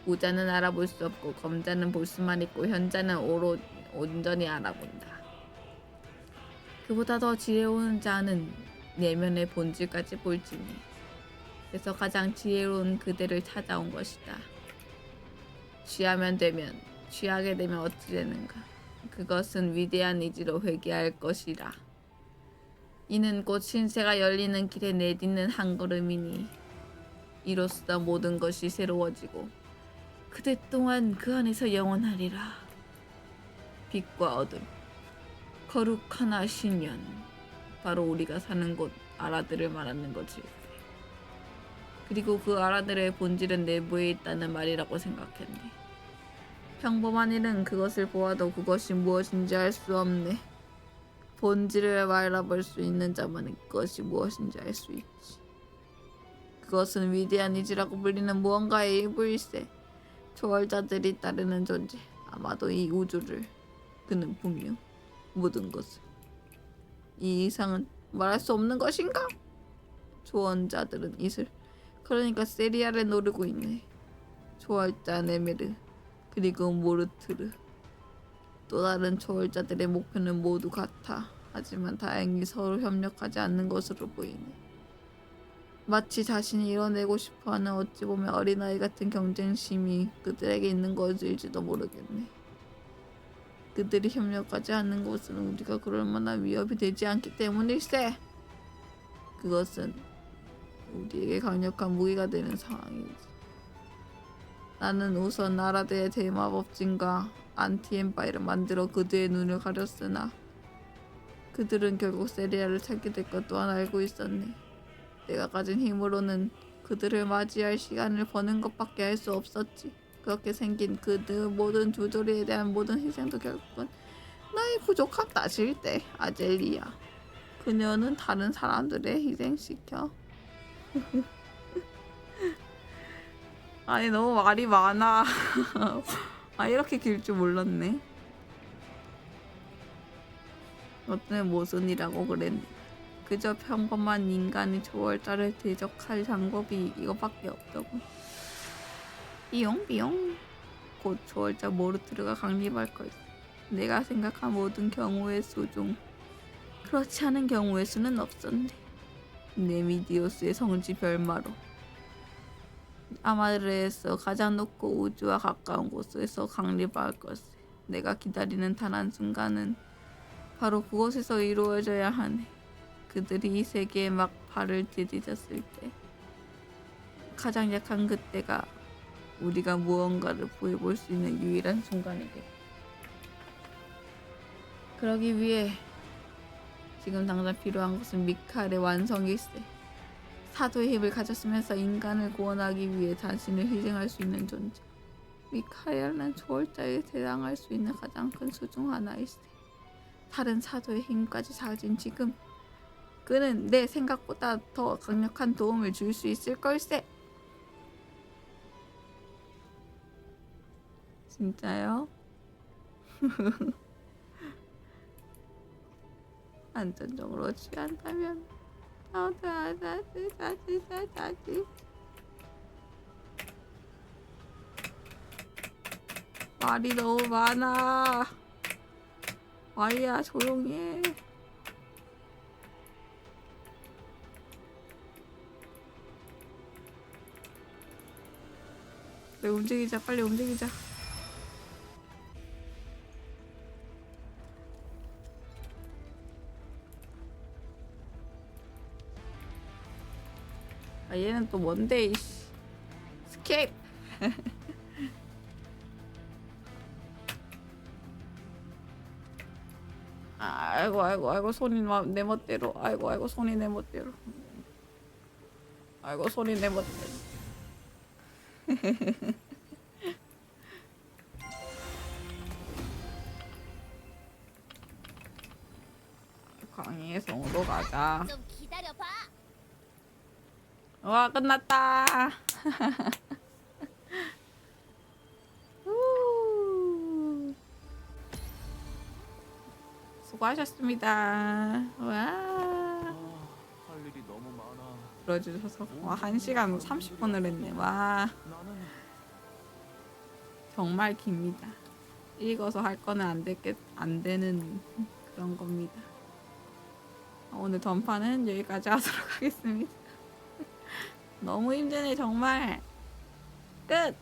우자는 알아볼 수 없고 검자는 볼 수만 있고 현자는 온전히 알아본다. 그보다 더 지혜로운 자는 내면의 본질까지 볼지니 그래서 가장 지혜로운 그대를 찾아온 것이다. 취하게 되면 어찌 되는가? 그것은 위대한 의지로 회개할 것이라. 이는 곧 신세가 열리는 길에 내딛는 한 걸음이니 이로써 모든 것이 새로워지고 그대 또한 그 안에서 영원하리라. 빛과 어둠, 거룩하나 신년, 바로 우리가 사는 곳 아라들을 말하는 거지. 그리고 그 아라들의 본질은 내부에 있다는 말이라고 생각했네. 평범한 일은 그것을 보아도 그것이 무엇인지 알 수 없네. 본질을 알아볼 수 있는 자만이 그것이 무엇인지 알 수 있지. 그것은 위대한 이지라고 불리는 무언가의 일부일세. 초월자들이 따르는 존재, 아마도 이 우주를, 그는 분명 모든 것을. 이 이상은 말할 수 없는 것인가? 조언자들은 이슬, 그러니까 세리아를 노리고 있네. 초월자 네메르, 그리고 모르트르. 또 다른 초월자들의 목표는 모두 같아. 하지만 다행히 서로 협력하지 않는 것으로 보이네. 마치 자신이 이뤄내고 싶어하는 어찌 보면 어린아이 같은 경쟁심이 그들에게 있는 것일지도 모르겠네. 그들이 협력하지 않는 것은 우리가 그럴 만한 위협이 되지 않기 때문일세. 그것은 우리에게 강력한 무기가 되는 상황이지. 나는 우선 나라대의 대마법진과 안티엠파이를 만들어 그들의 눈을 가렸으나 그들은 결국 세리아를 찾게 될 것 또한 알고 있었네. 내가 가진 힘으로는 그들을 맞이할 시간을 버는 것밖에 할 수 없었지. 그렇게 생긴 그들 모든 조조리에 대한 모든 희생도 결국은 나의 부족함 따질 때 아젤리아. 그녀는 다른 사람들을 희생시켜. 아니 너무 말이 많아. 아 이렇게 길 줄 몰랐네. 어떤 모순이라고 그랬네. 그저 평범한 인간이 초월자를 대적할 방법이 이거밖에 없다고. 비용. 곧 초월자 모르트르가 강림할 것이다. 내가 생각한 모든 경우의 수 중 그렇지 않은 경우의 수는 없었네. 네미디오스의 성지 별마로 아마르에서 가장 높고 우주와 가까운 곳에서 강림할 것을 내가 기다리는 단 한순간은 바로 그곳에서 이루어져야 하네. 그들이 이 세계에 막 발을 디디졌을 때 가장 약한 그때가 우리가 무언가를 보여볼 수 있는 유일한 순간이겠다. 그러기 위해 지금 당장 필요한 것은 미카엘의 완성일세. 사도의 힘을 가졌으면서 인간을 구원하기 위해 자신을 희생할 수 있는 존재. 미카엘은 초월자에 대항할 수 있는 가장 큰 수 중 하나일세. 다른 사도의 힘까지 가진 지금 그는 내 생각보다 더 강력한 도움을 줄 수 있을 걸세. 진짜요? 안전적으로 취한다면 다시 말이 너무 많아. 와이야 조용히 해. 그래, 움직이자. 빨리 움직이자. 아 얘는 또 뭔데 이씨. 스케이프. 아이고 손이 내 멋대로. 아이고 손이 내 멋대로. 아이고 손이 내 멋대로. 광희의 성으로 가자. 좀 기다려봐. 와 끝났다. 우. 수고하셨습니다. 와. 할 일이 너무 많아. 들어주셔서 와 1시간 30분을 했네. 와 나는 정말 깁니다. 읽어서 할 거는 안 되는 그런 겁니다. 오늘 전파는 여기까지 하도록 하겠습니다. 너무 힘드네 정말. 끝.